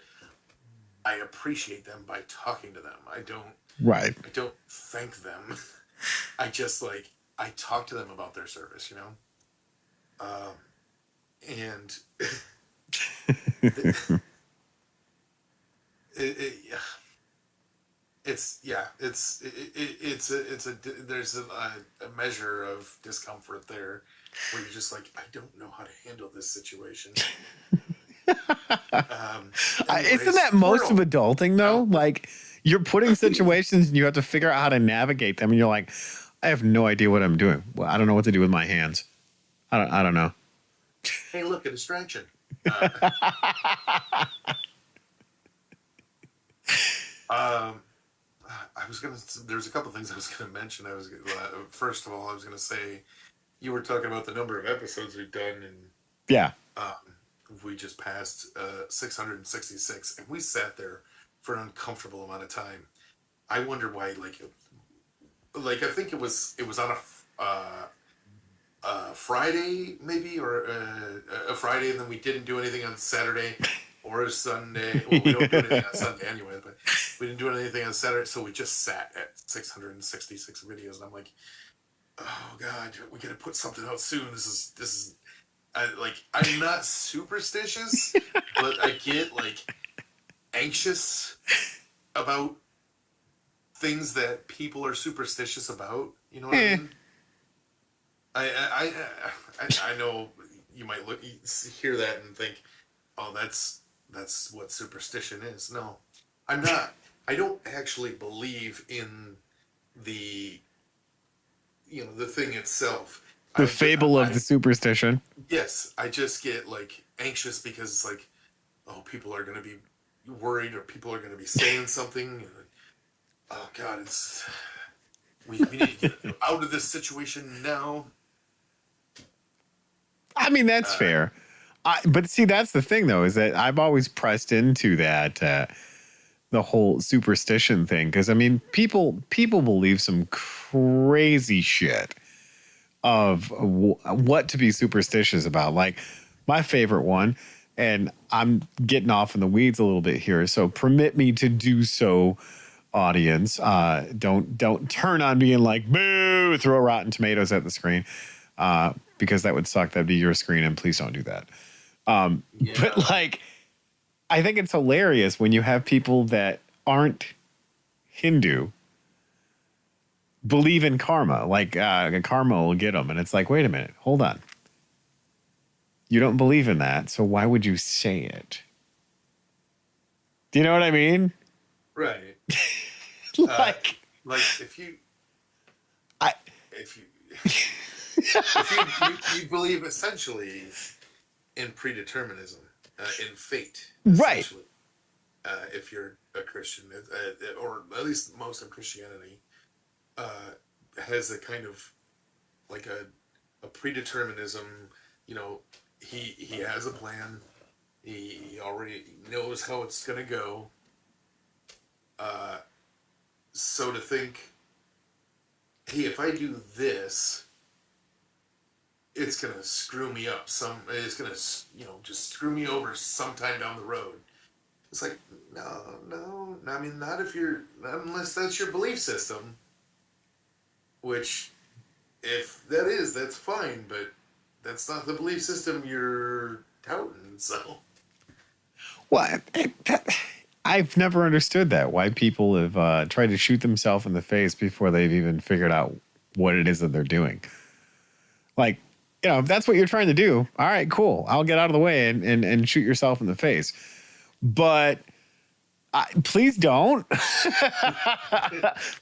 I appreciate them by talking to them. Right. I don't thank them. I just like I talk to them about their service, you know. And it, it, it's a there's a measure of discomfort there, where you're just like, I don't know how to handle this situation. Isn't Anyways, that most of squirrel. adulting though? No, Like you're putting situations and you have to figure out how to navigate them, and you're like, I have no idea what I'm doing. Well, I don't know what to do with my hands. I don't know. hey, look, a distraction. Um, I was gonna. There's a couple things I was gonna mention. First of all, I was gonna say, you were talking about the number of episodes we've done, and Yeah. we just passed 666, and we sat there for an uncomfortable amount of time. I wonder why. Like I think it was on a Friday maybe, or a Friday, and then we didn't do anything on Saturday or a Sunday. Well, we don't do anything on Sunday anyway, but we didn't do anything on Saturday, so we just sat at 666 videos, and I'm like, oh God, we gotta put something out soon. This is. I'm not superstitious, but I get like anxious about things that people are superstitious about. You know what I mean? I know you might hear that and think, oh, that's what superstition is. No, I'm not. I don't actually believe in the the thing itself. The fable of the superstition. Yes, I just get like anxious, because it's like, oh, people are going to be worried, or people are going to be saying something. Oh God, we need to get out of this situation now. I mean, that's fair. But see, that's the thing, though, is that I've always pressed into that the whole superstition thing, because I mean, people believe some crazy shit of what to be superstitious about. Like my favorite one, and I'm getting off in the weeds a little bit here, so permit me to do so, audience. Don't turn on me and like, boo, throw Rotten Tomatoes at the screen, because that would suck. That'd be your screen, and please don't do that. But like, I think it's hilarious when you have people that aren't Hindu believe in karma, like karma will get them. And it's like, wait a minute, hold on. You don't believe in that, so why would you say it? Do you know what I mean? Right. like if you if you believe essentially in predeterminism, in fate, right? If you're a Christian, or at least most of Christianity has a kind of like a predeterminism. You know, he has a plan. He already knows how it's gonna go. So to think, hey, if I do this, it's gonna screw me up. It's gonna just screw me over sometime down the road. It's like, no. I mean, not unless that's your belief system. Which, if that is, that's fine, but that's not the belief system you're touting. So, Well, I've never understood that. Why people have tried to shoot themselves in the face before they've even figured out what it is that they're doing. Like, if that's what you're trying to do, all right, cool. I'll get out of the way and shoot yourself in the face. But please don't.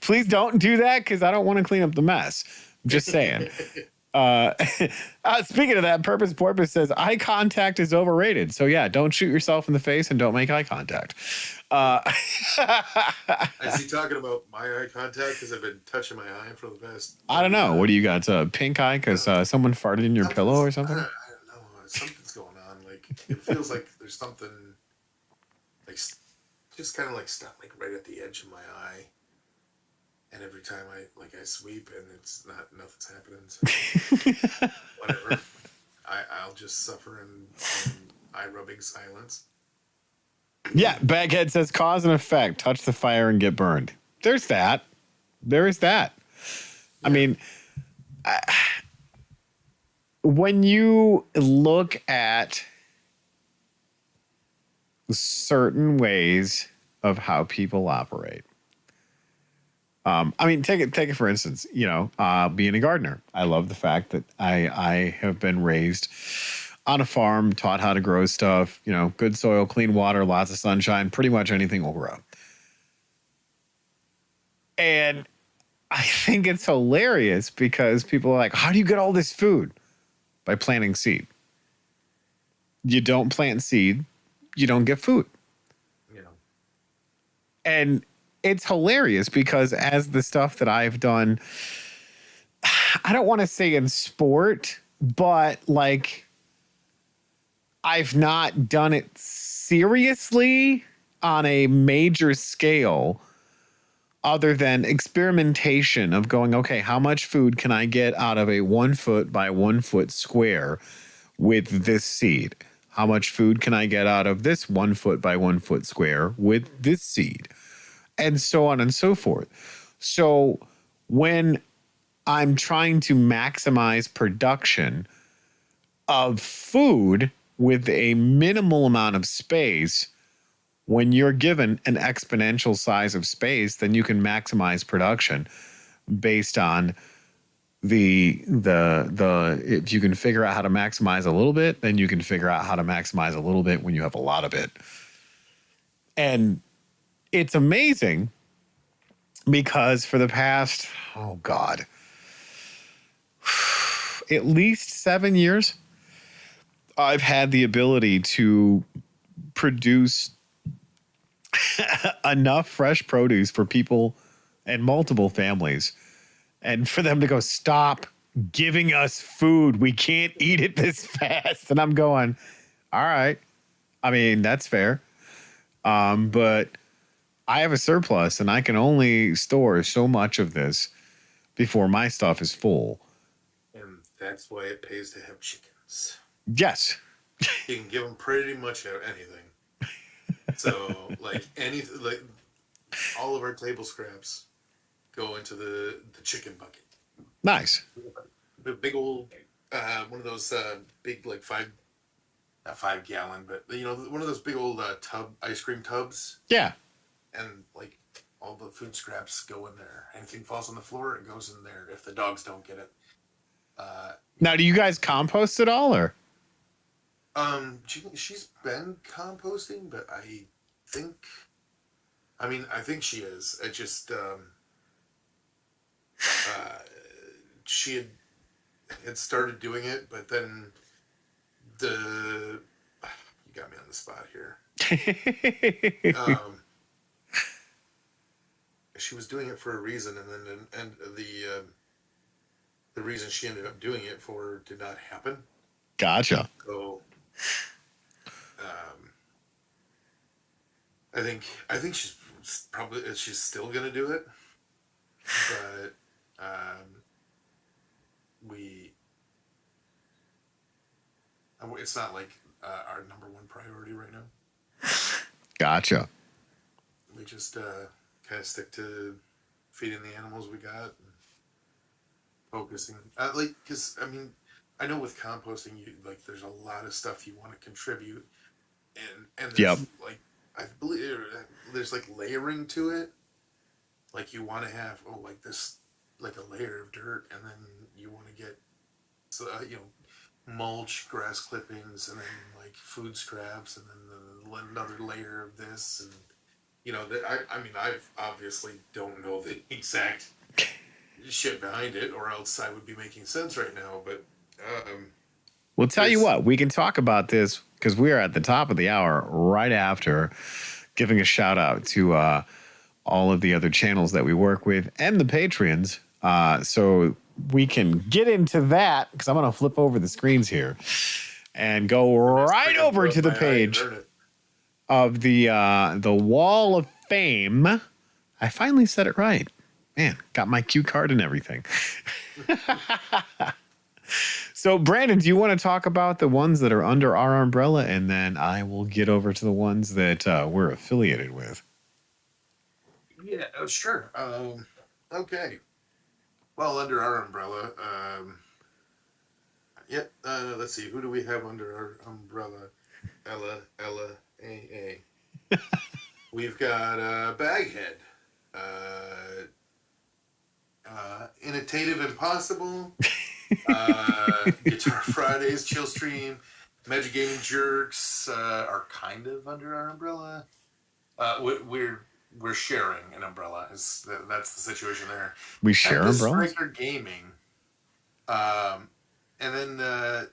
Please don't do that, because I don't want to clean up the mess. I'm just saying. Speaking of that, Purpose Porpoise says eye contact is overrated. So yeah, don't shoot yourself in the face and don't make eye contact. Is he talking about my eye contact? Because I've been touching my eye for the past I don't 30 know. What do minutes. you got? Pink eye because someone farted in your pillow or something? I don't know. Something's going on. Like, it feels like there's something, like, just kind of like stuck, like, right at the edge of my eye. And every time I sweep and it's nothing's happening. So whatever. I'll just suffer in eye rubbing silence. Yeah, Baghead says cause and effect. Touch the fire and get burned. There's that. There is that. Yeah. I mean, when you look at certain ways of how people operate, I mean, take it for instance. You know, being a gardener, I love the fact that I have been raised on a farm, taught how to grow stuff. You know, good soil, clean water, lots of sunshine. Pretty much anything will grow. And I think it's hilarious because people are like, "How do you get all this food?" By planting seed. You don't plant seed, you don't get food. You know, and it's hilarious because as the stuff that I've done, I don't want to say in sport, but like I've not done it seriously on a major scale other than experimentation of going, okay, how much food can I get out of a 1 foot by 1 foot square with this seed? How much food can I get out of this 1 foot by 1 foot square with this seed? And so on and so forth. So when I'm trying to maximize production of food with a minimal amount of space, when you're given an exponential size of space, then you can maximize production based on the if you can figure out how to maximize a little bit, then you can figure out how to maximize a little bit when you have a lot of it. And it's amazing because for the past, oh God, at least 7 years, I've had the ability to produce enough fresh produce for people and multiple families and for them to go, stop giving us food. We can't eat it this fast. And I'm going, all right. I mean, that's fair. But I have a surplus and I can only store so much of this before my stuff is full. And that's why it pays to have chickens. Yes. You can give them pretty much anything. So, like all of our table scraps go into the chicken bucket. Nice. The big old one of those big like not 5 gallon, but you know, one of those big old ice cream tubs. Yeah. And like all the food scraps go in there. Anything falls on the floor, it goes in there. If the dogs don't get it. Now, do you guys compost at all, or? She's been composting, but I think she is. It just she had started doing it, but then you got me on the spot here. She was doing it for a reason, and then the reason she ended up doing it for did not happen. Gotcha. So, I think she's still gonna do it, but it's not like our number one priority right now. Gotcha. We just kind of stick to feeding the animals we got, and focusing because I mean, I know with composting, there's a lot of stuff you want to contribute, and there's I believe there's layering to it. Like you want to have this a layer of dirt, and then you want to get mulch, grass clippings, and then food scraps, and then another layer of this, and I mean, I've obviously don't know the exact shit behind it, or else I would be making sense right now. But We'll tell you this, what, we can talk about this because we are at the top of the hour right after giving a shout out to all of the other channels that we work with and the Patreons. So we can get into that because I'm going to flip over the screens here and go right over to the page of the Wall of Fame. I finally said it right. Man, got my cue card and everything. So, Brandon, do you want to talk about the ones that are under our umbrella? And then I will get over to the ones that we're affiliated with. Yeah, sure. Okay. Well, under our umbrella, let's see. Who do we have under our umbrella? Ella, A. We've got Baghead, Innovative Impossible, Guitar Fridays, Chill Stream, Magic Gaming Jerks are kind of under our umbrella. We're sharing an umbrella. That's the situation there. We share umbrellas? Striker Gaming, and then I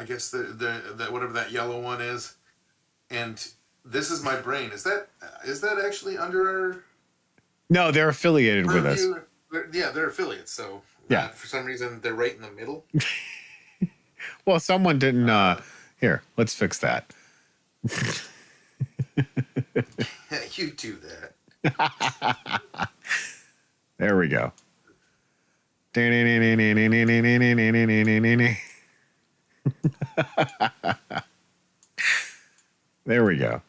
guess the whatever that yellow one is, and This Is My Brain. Is that actually under our? No, they're affiliated with us. They're affiliates. So yeah, for some reason they're right in the middle. Well, someone didn't. Here, let's fix that. You do that. There we go. There we go.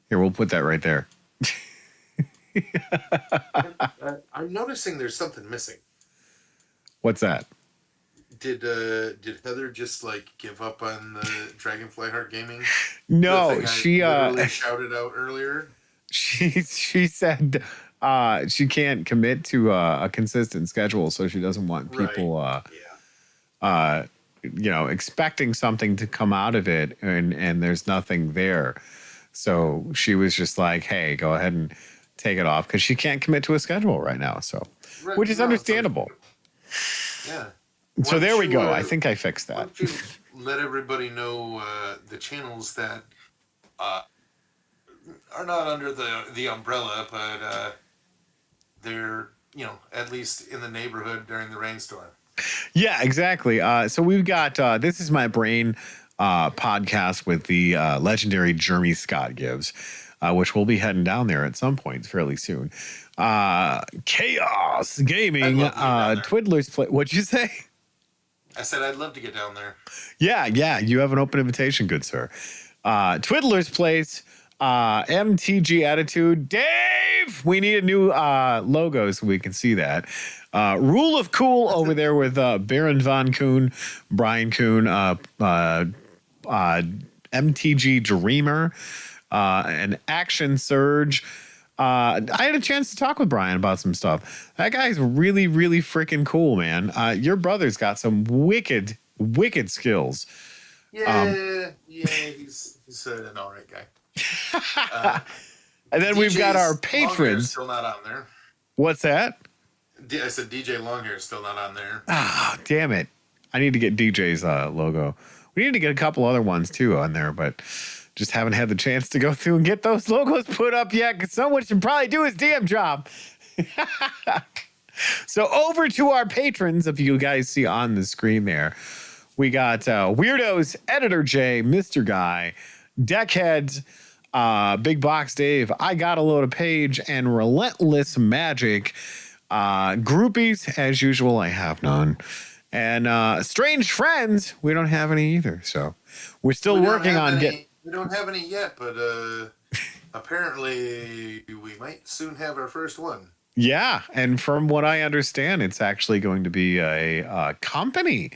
Here, we'll put that right there. I'm noticing there's something missing. What's that? Did Heather just like give up on the Dragonfly Heart Gaming? No, she shouted out earlier. She said she can't commit to a consistent schedule, so she doesn't want people expecting something to come out of it and there's nothing there. So she was just like, hey, go ahead and take it off because she can't commit to a schedule right now. So which is understandable. Yeah. So there we go. I think I fixed that. Why don't you let everybody know the channels that are not under the umbrella, but they're, at least in the neighborhood during the rainstorm. Yeah, exactly. So we've got This Is My Brain podcast with the legendary Jeremy Scott Gibbs, which we'll be heading down there at some point fairly soon. Chaos Gaming, Twiddler's Play. What'd you say? I said I'd love to get down there. Yeah, you have an open invitation, good sir. Twiddler's Place, MTG Attitude. Dave, we need a new logo so we can see that. Rule of Cool over there with Baron Von Kuhn, Brian Kuhn, MTG Dreamer, and Action Surge. I had a chance to talk with Brian about some stuff. That guy's really, really freaking cool, man. Your brother's got some wicked skills. Yeah, he's an all right guy. And then we've got our patrons. Still not on there. What's that? I said DJ Longhair is still not on there. Ah, damn it. I need to get DJ's logo. We need to get a couple other ones too on there, but just haven't had the chance to go through and get those logos put up yet because someone should probably do his damn job. So over to our patrons, if you guys see on the screen there, we got Weirdos, Editor J, Mr. Guy, Deckheads, Big Box Dave, I Got a Load of Page, and Relentless Magic. Groupies, as usual, I have none. And Strange Friends, we don't have any either. So we're still working on getting. We don't have any yet, but apparently we might soon have our first one. Yeah, and from what I understand, it's actually going to be a company,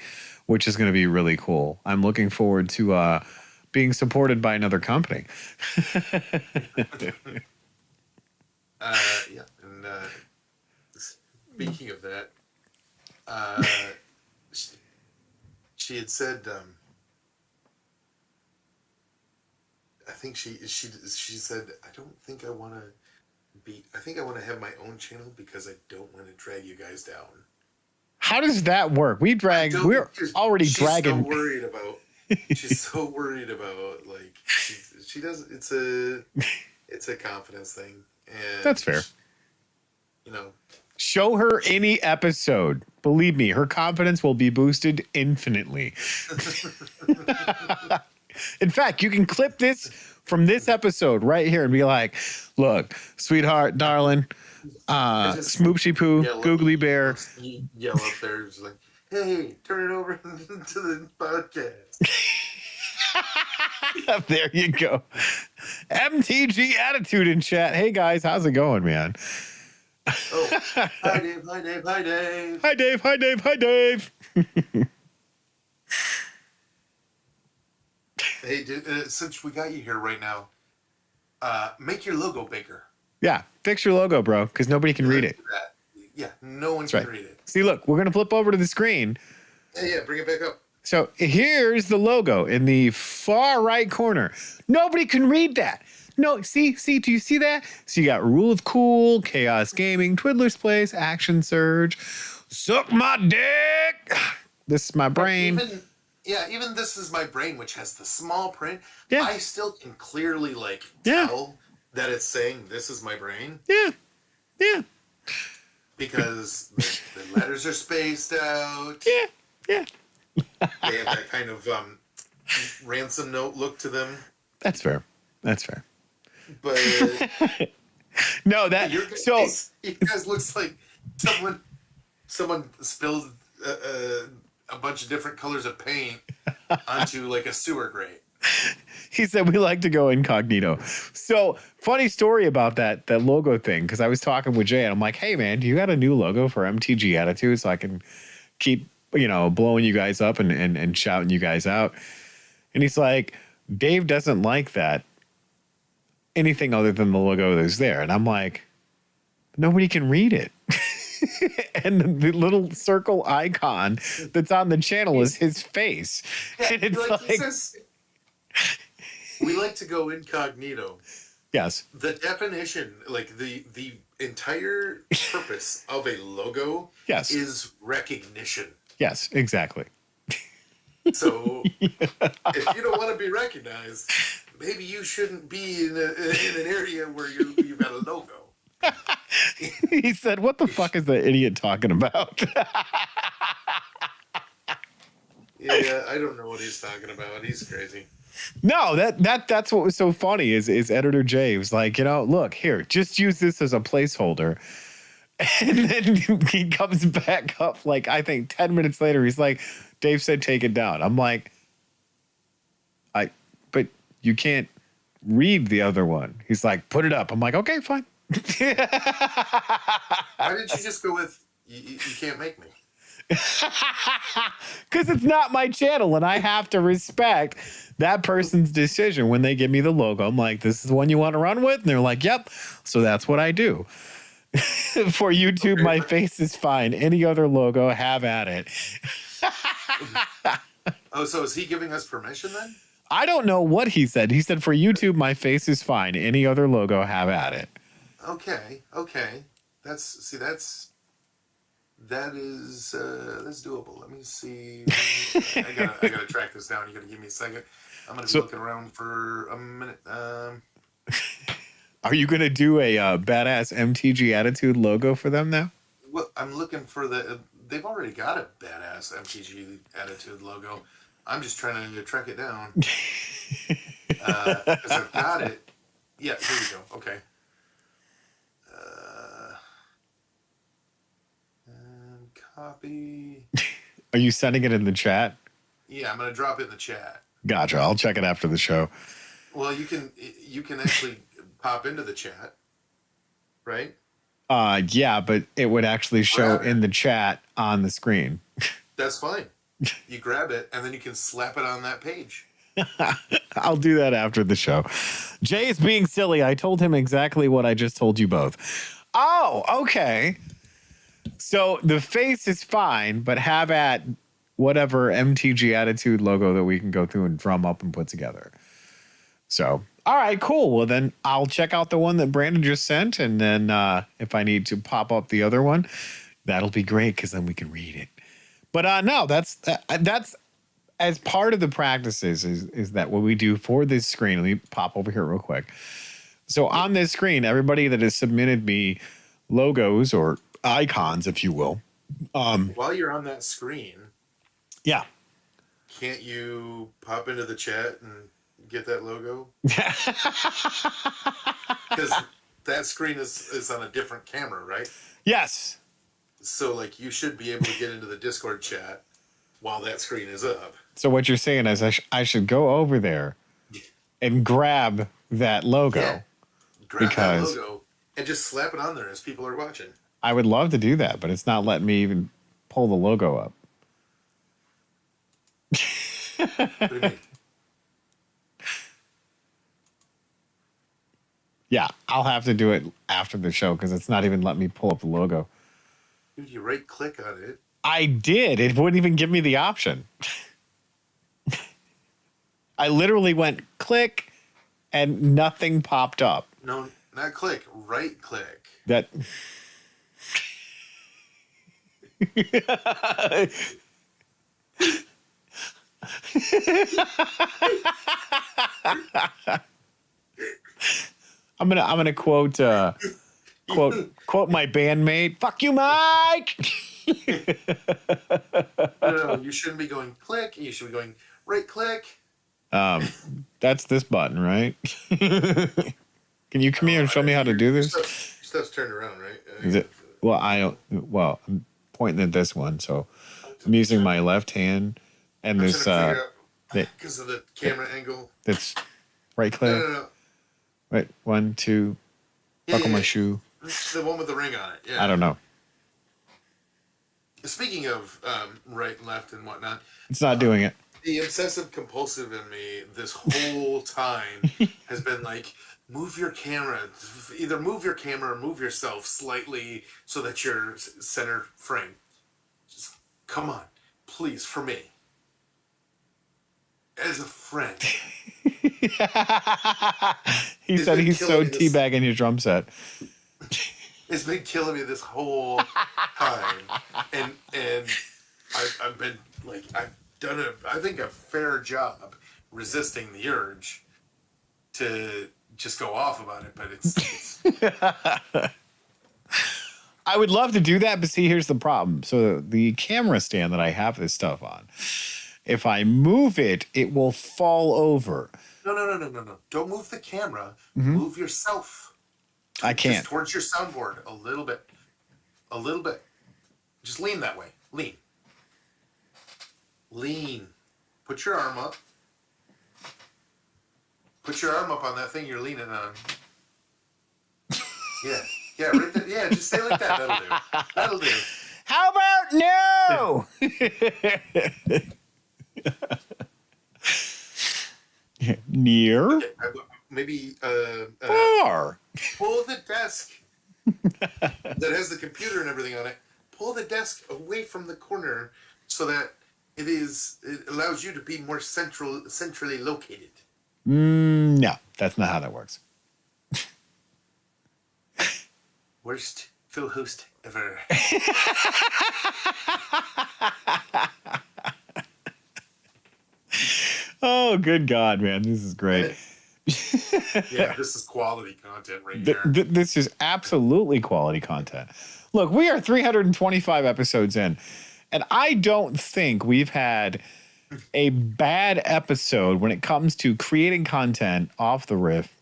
which is going to be really cool. I'm looking forward to being supported by another company. Yeah, and speaking of that, she had said I think she said, I don't think I want to be. I think I want to have my own channel because I don't want to drag you guys down. How does that work? We're already dragging. So worried about. She's so worried about like she does. It's a confidence thing, and That's fair. You know, show her any episode. Believe me, her confidence will be boosted infinitely. In fact, you can clip this from this episode right here and be like, "Look, sweetheart, darling, Smoopsy Poo, Googly Bear." Yell up there, just like, "Hey, turn it over to the podcast." There you go. MTG attitude in chat. Hey guys, how's it going, man? Oh, hi Dave, hi Dave, hi Dave. Hi Dave, hi Dave, hi Dave. Hey, dude, since we got you here right now, make your logo bigger. Yeah, fix your logo, bro, because nobody can read it. Yeah, no one can read it. See, look, we're going to flip over to the screen. Yeah, bring it back up. So here's the logo in the far right corner. Nobody can read that. No, see, do you see that? So you got Rule of Cool, Chaos Gaming, Twiddler's Place, Action Surge, Suck My Dick. This is my brain. Even this is my brain, which has the small print. Yeah. I still can clearly tell that it's saying this is my brain. Yeah. Yeah. Because the letters are spaced out. Yeah. Yeah. They have that kind of ransom note look to them. That's fair. That's fair. But no, that you guys looks like someone spilled a bunch of different colors of paint onto like a sewer grate. He said we like to go incognito. So funny story about that logo thing, because I was talking with Jay and I'm like, hey man, do you got a new logo for MTG Attitude so I can keep blowing you guys up and shouting you guys out? And he's like, Dave doesn't like that anything other than the logo that's there. And I'm like, nobody can read it. And the little circle icon that's on the channel is his face. Yeah, and it's he says, we like to go incognito. Yes. The definition, like the entire purpose of a logo is recognition. Yes, exactly. So if you don't want to be recognized, maybe you shouldn't be in an area where you've got a logo. He said, what the fuck is the idiot talking about? Yeah, I don't know what he's talking about. He's crazy. No, that's what was so funny is Editor Jay was like, look, here, just use this as a placeholder. And then he comes back up like, I think 10 minutes later, he's like, Dave said take it down. I'm like, but you can't read the other one. He's like, put it up. I'm like, okay, fine. Why didn't you just go with you can't make me? Because it's not my channel and I have to respect that person's decision when they give me the logo. I'm like, this is the one you want to run with? And they're like, yep. So that's what I do. For YouTube, okay. My face is fine. Any other logo, have at it. Oh, so is he giving us permission then? I don't know what he said. He said, for YouTube, my face is fine. Any other logo, have at it. Okay. That's doable. Let me see. I gotta track this down. You gotta give me a second. I'm gonna be looking around for a minute. Are you gonna do a badass MTG Attitude logo for them now? Well, I'm looking for they've already got a badass MTG Attitude logo. I'm just trying to track it down. Because I've got it. Yeah, here we go. Okay. And copy. Are you sending it in the chat? Yeah, I'm going to drop it in the chat. Gotcha. I'll check it after the show. Well, you can actually pop into the chat, right? Yeah, but it would actually show in the chat on the screen. That's fine. You grab it, and then you can slap it on that page. I'll do that after the show. Jay is being silly. I told him exactly what I just told you both. Oh, okay. So the face is fine, but have at whatever MTG Attitude logo that we can go through and drum up and put together. So, All right, cool. Well, then I'll check out the one that Brandon just sent, and then if I need to pop up the other one, that'll be great because then we can read it. But no, that's as part of the practices is that what we do for this screen. Let me pop over here real quick. So on this screen, everybody that has submitted me logos or icons, if you will. While you're on that screen, Yeah. can't you pop into the chat and get that logo? Because that screen is on a different camera, right? Yes. So, like, you should be able to get into the Discord chat while that screen is up. So what you're saying is I should go over there and grab that logo. Yeah. Grab Because- that logo and just slap it on there as people are watching. I would love to do that, but it's not letting me even pull the logo up. What do you mean? Yeah, I'll have to do it after the show because it's not even letting me pull up the logo. Dude, you right click on it. I did. It wouldn't even give me the option. I literally went click and nothing popped up. No, not click. Right click. That. I'm gonna quote my bandmate. Fuck you, Mike. No, you shouldn't be going click. You should be going right click. That's this button, right? Can you come here and show me how to do this? Stuff's turned around, right? Is it? Well, I'm pointing at this one, so I'm using my left hand and this because of the camera angle. that's right click. No. Right, 1, 2. Buckle my shoe. The one with the ring on it. Yeah. I don't know. Speaking of right and left and whatnot, It's not doing it. the obsessive compulsive in me this whole time has been like, move your camera. Either move your camera or move yourself slightly so that you're center frame. Just come on, please, for me. As a friend. He said he's so teabagging his drum set. It's been killing me this whole time, and I've been like, I've done I think a fair job resisting the urge to just go off about it, but it's I would love to do that, but see, here's the problem. So the camera stand that I have this stuff on, if I move it, it will fall over. No. Don't move the camera. Move yourself. I can't. Just towards your soundboard a little bit. A little bit. Just lean that way. Lean. Put your arm up. Put your arm up on that thing you're leaning on. Yeah, right there. Yeah, just stay like that. That'll do. How about no? Near? Okay, maybe Far. pull the desk that has the computer and everything on it. Pull the desk away from the corner so that it allows you to be more centrally located. No, that's not how that works. Worst co-host ever. Oh, good God, man. This is great. Yeah, this is quality content right here. This is absolutely quality content. Look, we are 325 episodes in, and I don't think we've had a bad episode when it comes to creating content off the riff.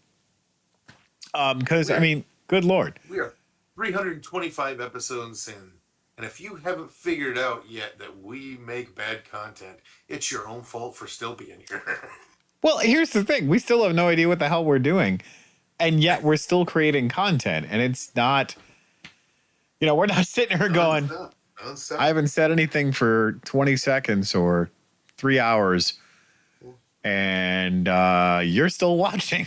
Because, I mean, good Lord. We are 325 episodes in, and if you haven't figured out yet that we make bad content, it's your own fault for still being here. Well, here's the thing. We still have no idea what the hell we're doing, and yet we're still creating content, and it's not, we're not sitting here going, Non-stop. I haven't said anything for 20 seconds or 3 hours, and you're still watching.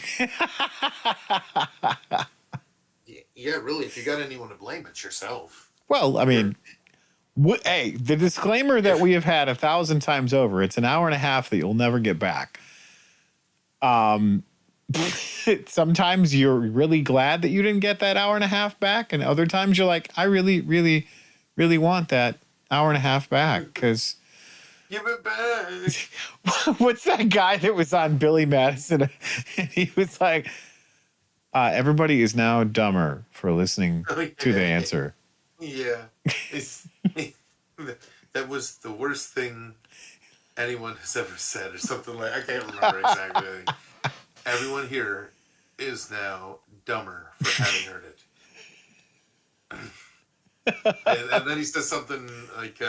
Yeah, really, if you got anyone to blame, it's yourself. Well, I mean, hey, the disclaimer that we have had 1,000 times over, it's an hour and a half that you'll never get back. sometimes you're really glad that you didn't get that hour and a half back, and other times you're like, I really, really, really want that hour and a half back because. Give it back. What's that guy that was on Billy Madison? And he was like, everybody is now dumber for listening to the answer. Yeah. That was the worst thing anyone has ever said, or something like. I can't remember exactly. Everyone here is now dumber for having heard it. And then he says something like,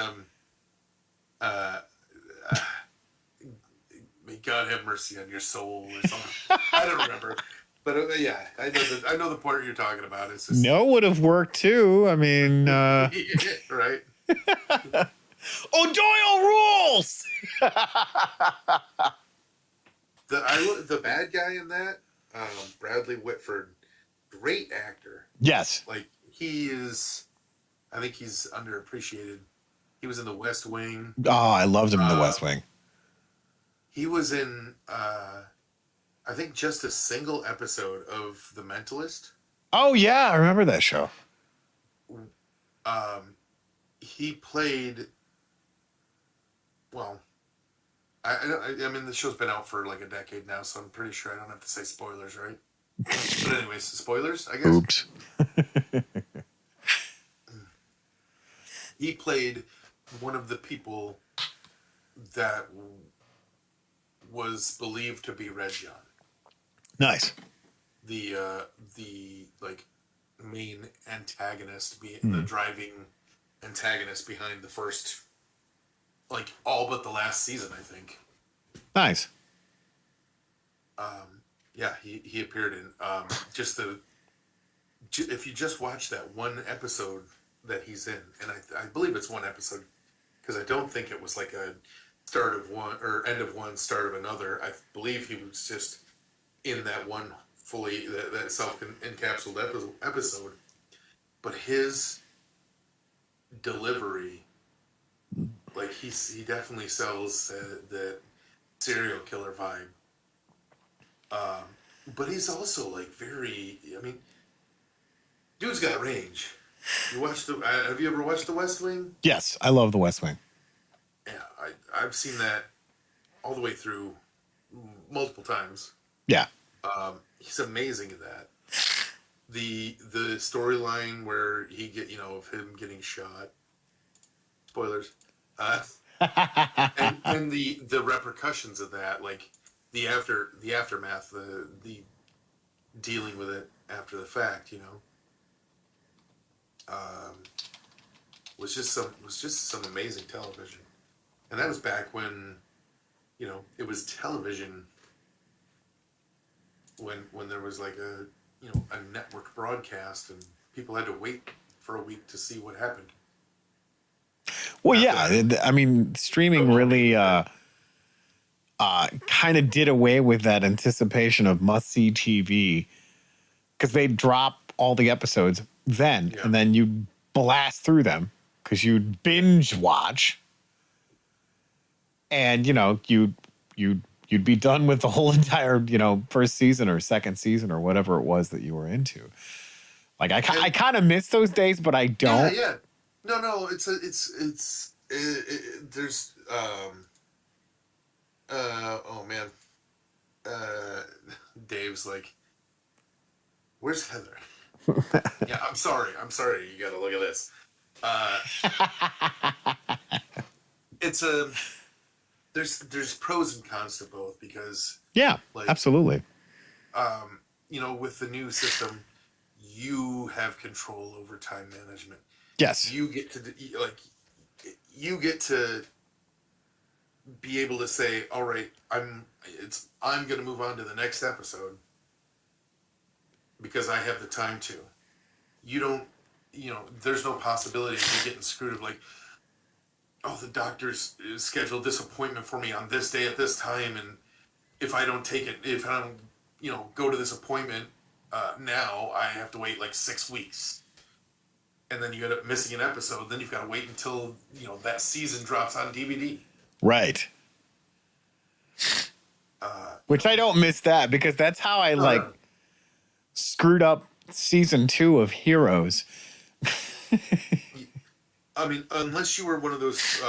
may God have mercy on your soul, or something. I don't remember. But yeah, I know the part you're talking about. It's just, No would have worked too. I mean, right? O'Doyle rules. The bad guy in that, Bradley Whitford, great actor. Yes. Like, he is, I think he's underappreciated. He was in The West Wing. Oh, I loved him in The West Wing. He was in, I think, just a single episode of The Mentalist. Oh yeah, I remember that show. He played, well, I mean, the show's been out for like a decade now, so I'm pretty sure I don't have to say spoilers, right? But anyways, spoilers, I guess. Oops. He played one of the people that was believed to be Red John. Nice. The like main antagonist, the driving antagonist behind the first, like, all but the last season, I think. Nice. Yeah, he appeared in if you just watch that one episode that he's in, and I believe it's one episode, because I don't think it was like a start of one or end of one, start of another. I believe he was just in that one fully, that self-encapsulated episode. But his delivery, like, he definitely sells the serial killer vibe. But he's also, like, very, I mean, dude's got range. Have you ever watched The West Wing? Yes, I love The West Wing. Yeah, I've seen that all the way through multiple times. Yeah. He's amazing at that. The storyline where of him getting shot. Spoilers. And the repercussions of that, like the aftermath, the dealing with it after the fact, was just some amazing television. And that was back when, it was television, when there was like a network broadcast and people had to wait for a week to see what happened. Well, yeah, I mean, streaming really kind of did away with that anticipation of must-see TV, because they drop all the episodes then, and then you blast through them because you binge watch, and you'd be done with the whole entire first season or second season or whatever it was that you were into. Like, I kind of miss those days, but I don't. Yeah. No, there's oh man, Dave's like, where's Heather? Yeah, I'm sorry, you gotta look at this. It's there's pros and cons to both, because absolutely. With the new system, you have control over time management. Yes. You get to be able to say, all right, I'm going to move on to the next episode because I have the time to. You don't, there's no possibility of you getting screwed of, like, oh, the doctor's scheduled this appointment for me on this day at this time, and if I don't go to this appointment now, I have to wait like 6 weeks. And then you end up missing an episode. Then you've got to wait until, that season drops on DVD. Right. Which I don't miss that because that's how I like no. screwed up season 2 of Heroes. I mean, unless you were one of those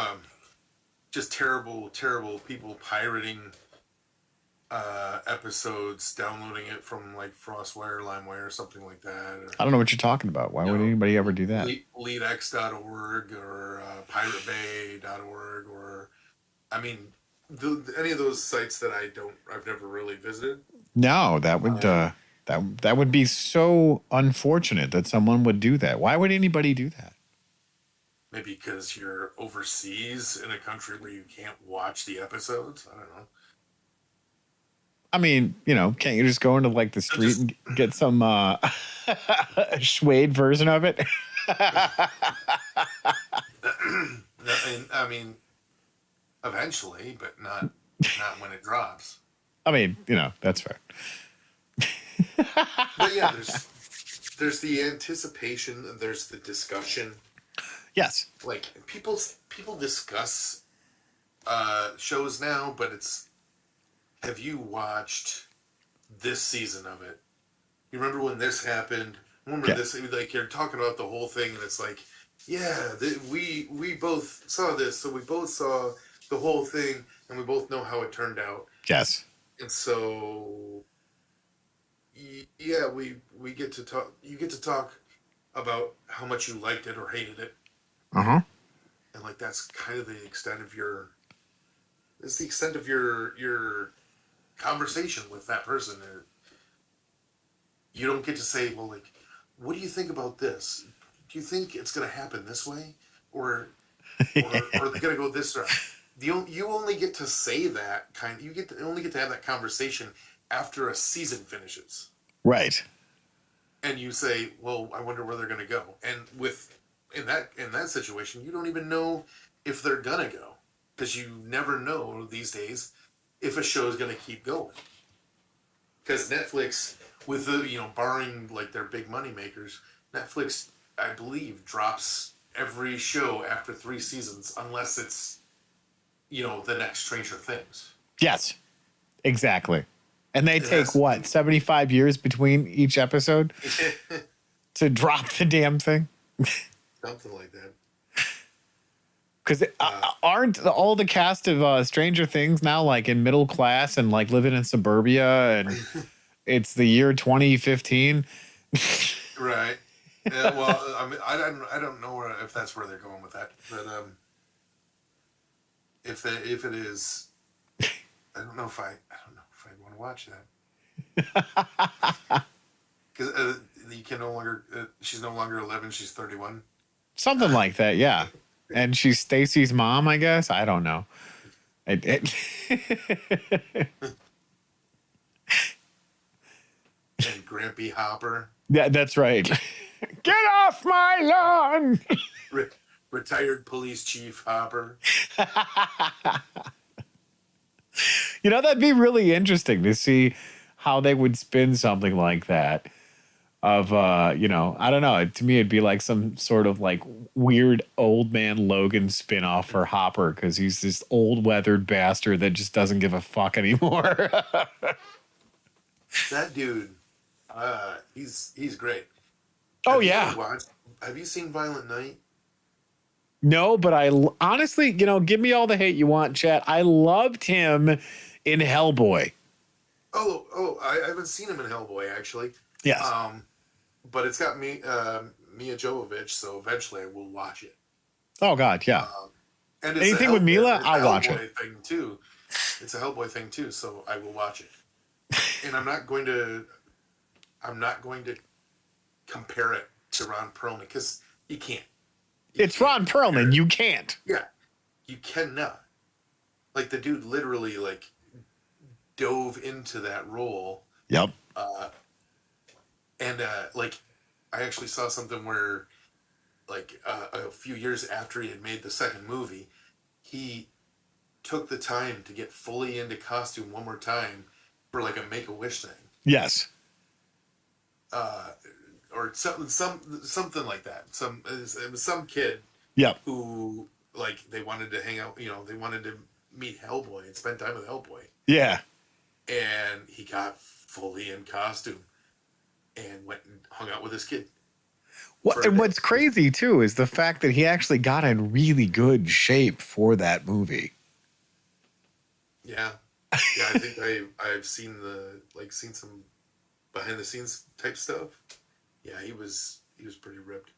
just terrible, terrible people pirating episodes, downloading it from like FrostWire, LimeWire, or something like that, or I don't know what you're talking about. Why would anybody ever do that? leadx.org or piratebay.org, or I mean, any of those sites that I've never really visited. No, that would be so unfortunate that someone would do that. Why would anybody do that? Maybe because you're overseas in a country where you can't watch the episodes. I don't know. I mean, can't you just go into like the street and get some Schwade version of it? And, I mean, eventually, but not when it drops. I mean, that's fair. But yeah, there's the anticipation, there's the discussion. Yes. Like people discuss shows now, but it's, have you watched this season of it? You remember when this happened? Remember this? Like you're talking about the whole thing, and it's like, yeah, we both saw this, so we both saw the whole thing, and we both know how it turned out. Yes. And so, yeah, we get to talk. You get to talk about how much you liked it or hated it. And like that's kind of the extent of your. It's the extent of your conversation with that person. You don't get to say, well, like, what do you think about this? Do you think it's going to happen this way, or they're going to go this route? You only get to say that kind. You only get to have that conversation after a season finishes, right? And you say, well, I wonder where they're going to go. And in that situation, you don't even know if they're gonna go, because you never know these days if a show is going to keep going. Because Netflix, with the barring like their big money makers, Netflix, I believe, drops every show after 3 seasons unless it's the next Stranger Things. Yes, exactly. And they take 75 years between each episode to drop the damn thing. Something like that. Because aren't all the cast of Stranger Things now like in middle class and like living in suburbia, and it's the year 2015? Right. Yeah, well, I mean, I don't know if that's where they're going with that, but if it is, I don't know if I want to watch that, because you can no longer. She's no longer 11. She's 31. Something like that, yeah. And she's Stacy's mom, I guess. I don't know. And Grampy Hopper. Yeah, that's right. Get off my lawn! Retired police chief Hopper. That'd be really interesting to see how they would spin something like that. Of I don't know. To me, it'd be like some sort of like weird old man Logan spinoff for Hopper, because he's this old weathered bastard that just doesn't give a fuck anymore. That dude, he's great. Oh yeah. Have you seen Violent Night? No, but I honestly, give me all the hate you want, chat. I loved him in Hellboy. Oh, I haven't seen him in Hellboy actually. Yes. But it's got Mia Jovovich, so eventually I will watch it. Oh God, yeah. And anything with Mila, I'll watch it. Thing too. It's a Hellboy thing too, so I will watch it. And I'm not going to compare it to Ron Perlman, because you can't. It's Ron Perlman. You can't. Yeah, you cannot. Like the dude literally like dove into that role. Yep. And like, I actually saw something where, like, a few years after he had made the second movie, he took the time to get fully into costume one more time for like a Make-A-Wish thing. Yes. Or something like that. It was some kid. Yep. Who like they wanted to hang out. They wanted to meet Hellboy and spend time with Hellboy. Yeah. and he got fully in costume and went and hung out with his kid. And what's crazy too is the fact that he actually got in really good shape for that movie. Yeah, yeah. I think I've seen seen some behind the scenes type stuff. Yeah, he was pretty ripped.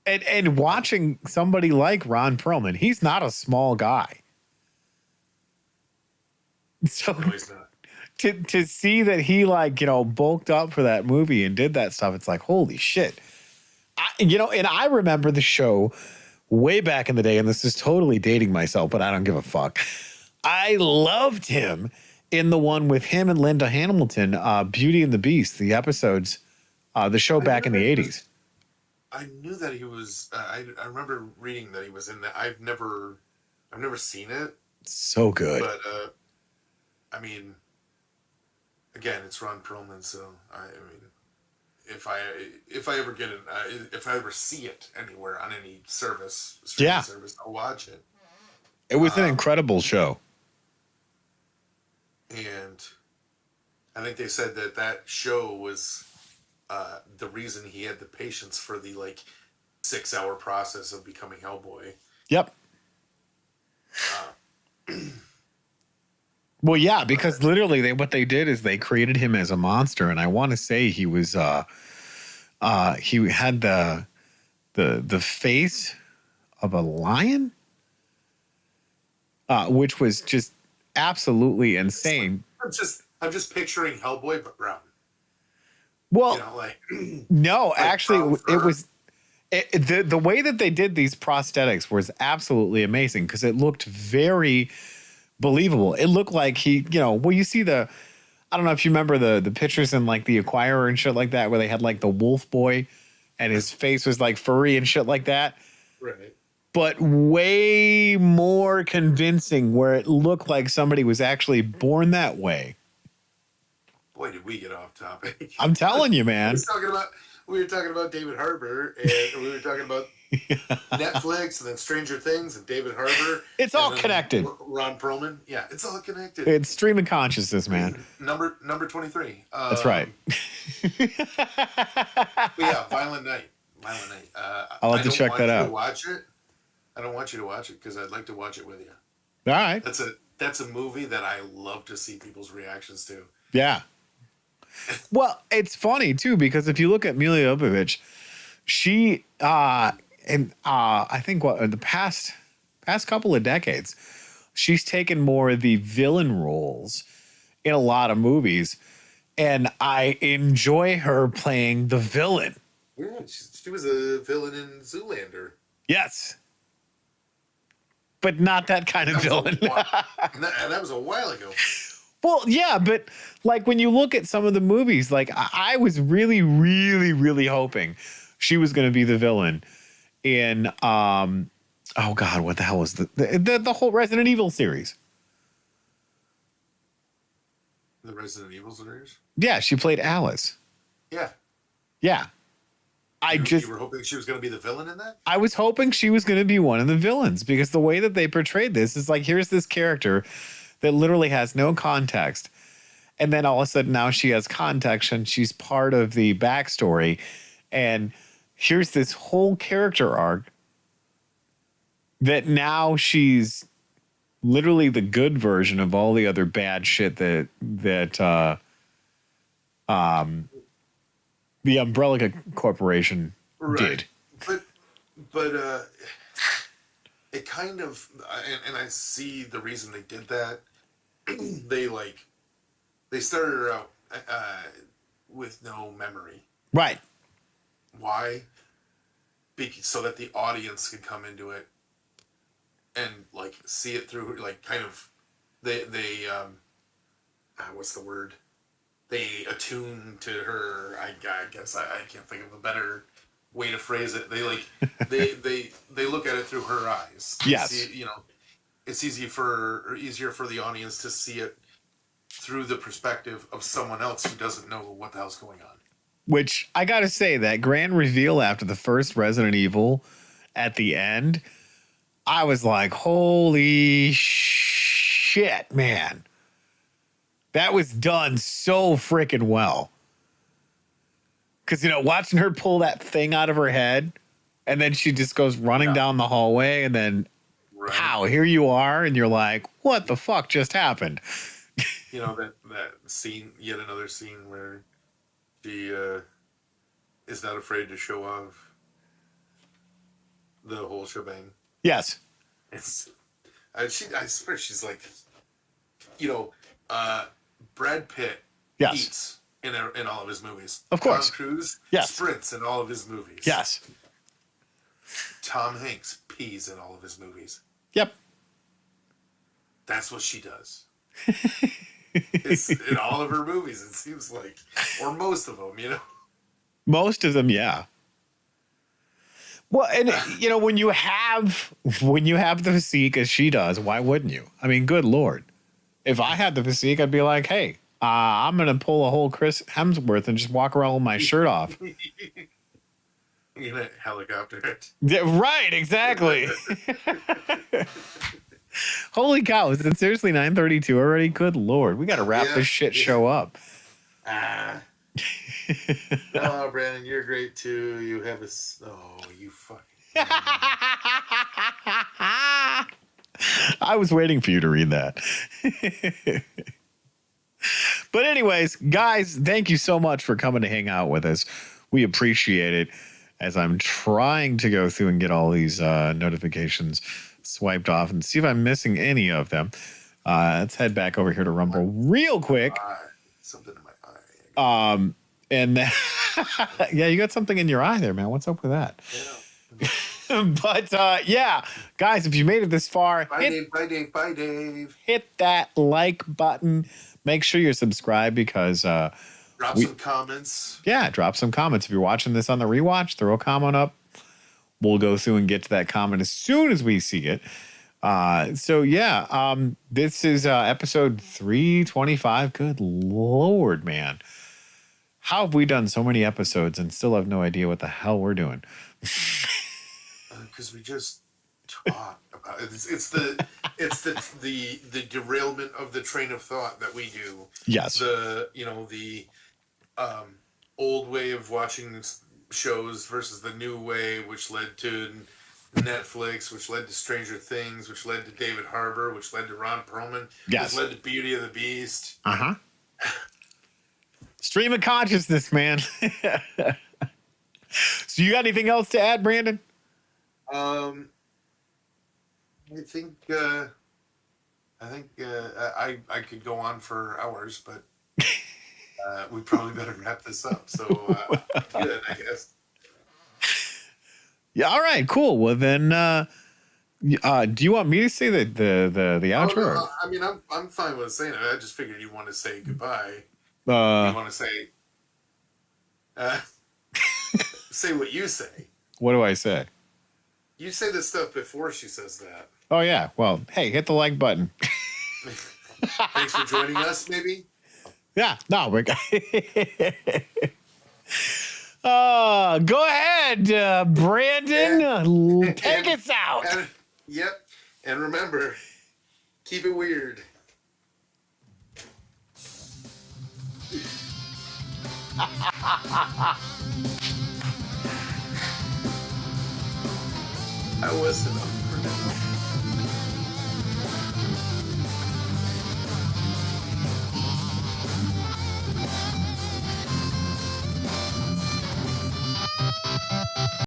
And watching somebody like Ron Perlman, he's not a small guy. So No, he's not. To see that he bulked up for that movie and did that stuff, it's like, holy shit. And I remember the show way back in the day, and this is totally dating myself, but I don't give a fuck. I loved him in the one with him and Linda Hamilton, Beauty and the Beast, the episodes, the show back in the 80s. I knew that he was. I remember reading that he was in that. I've never seen it. So good. But I mean, again, it's Ron Perlman, so I mean, if I ever get it, if I ever see it anywhere on any streaming service, I'll watch it. It was an incredible show. And I think they said that show was the reason he had the patience for the 6-hour process of becoming Hellboy. Yep. Well, yeah, because literally what they did is they created him as a monster, and I want to say he was he had the face of a lion, which was just absolutely insane. I'm just picturing Hellboy but brown. Well, no, actually, it was the way that they did these prosthetics was absolutely amazing because it looked very believable. It looked like he, you see I don't know if you remember the pictures in the Acquirer and shit like that, where they had the wolf boy and his face was furry and shit like that. Right. But way more convincing, where it looked like somebody was actually born that way. Boy, did we get off topic. I'm telling you, man. We were talking about David Harbour, and we were talking about Netflix, and then Stranger Things, and David Harbour. It's all connected. Ron Perlman. Yeah, it's all connected. It's stream of consciousness, man. Number 23. That's right. But yeah, Violent Night. I'll have to check that out. I don't want you to watch it because I'd like to watch it with you. All right. That's a movie that I love to see people's reactions to. Yeah. Well, it's funny too, because if you look at Milla Jovovich, she I think in the past couple of decades, she's taken more of the villain roles in a lot of movies, and I enjoy her playing the villain. Yeah, she was a villain in Zoolander. Yes. But not that kind of villain. And that was a while ago. Well, yeah, but when you look at some of the movies, I was really, really, really hoping she was going to be the villain in, oh God, what the hell was the whole Resident Evil series? The Resident Evil series? Yeah, she played Alice. Yeah. Yeah. You were hoping she was going to be the villain in that? I was hoping she was going to be one of the villains, because the way that they portrayed this is here's this character that literally has no context. And then all of a sudden now she has context and she's part of the backstory. And here's this whole character arc that now she's literally the good version of all the other bad shit that the Umbrella Corporation did. But it kind of, and I see the reason they did that. They started her out with no memory. Right. Why? So that the audience could come into it and see it through, kind of, they what's the word? They attune to her. I guess I can't think of a better way to phrase it. They they look at it through her eyes. Yes. It's easier for the audience to see it through the perspective of someone else who doesn't know what the hell's going on. Which I got to say, that grand reveal after the first Resident Evil at the end, I was like, holy shit, man. That was done so freaking well. Because, watching her pull that thing out of her head, and then she just goes running down the hallway, and then, pow, here you are, and you're like, what the fuck just happened? That scene, yet another scene where she is not afraid to show off the whole shebang. Yes. I swear she's like, Brad Pitt eats in all of his movies. Of course. Tom Cruise sprints in all of his movies. Yes. Tom Hanks pees in all of his movies. Yep. That's what she does. It's in all of her movies, it seems like. Or most of them, Most of them, yeah. Well, and when you have the physique as she does, why wouldn't you? I mean, good Lord. If I had the physique, I'd be like, hey, I'm going to pull a whole Chris Hemsworth and just walk around with my shirt off. You're going to helicopter it. Yeah, right, exactly. Holy cow, is it seriously 9:32 already? Good Lord. We got to wrap this shit show up. Oh, Brandon, you're great too. You have you fucking. I was waiting for you to read that. But anyways, guys, thank you so much for coming to hang out with us. We appreciate it, as I'm trying to go through and get all these notifications swiped off and see if I'm missing any of them. Let's head back over here to Rumble real quick. Something in my eye. And yeah, you got something in your eye there, man. What's up with that? Yeah. But yeah, guys, if you made it this far, Bye, Dave. Hit that like button. Make sure you're subscribed, because drop some comments. Yeah, drop some comments. If you're watching this on the rewatch, throw a comment up. We'll go through and get to that comment as soon as we see it. So yeah, this is episode 325. Good Lord, man. How have we done so many episodes and still have no idea what the hell we're doing? Because we just talk about it. It's the derailment of the train of thought that we do. Yes. The old way of watching shows versus the new way, which led to Netflix, which led to Stranger Things, which led to David Harbour, which led to Ron Perlman, which led to Beauty of the Beast. Stream of consciousness, man. So you got anything else to add, Brandon? I think I could go on for hours, but we probably better wrap this up. So good, I guess. Yeah. All right. Cool. Well, then, do you want me to say the outro? Oh, no, I mean, I'm fine with saying it. I just figured you want to say goodbye. You want to say, say what you say. What do I say? You say this stuff before she says that. Oh yeah. Well, hey, hit the like button. Thanks for joining us. Maybe. Yeah. No, we're. Go ahead, Brandon. Take us out. Yep. And remember, keep it weird. I wasn't up for that.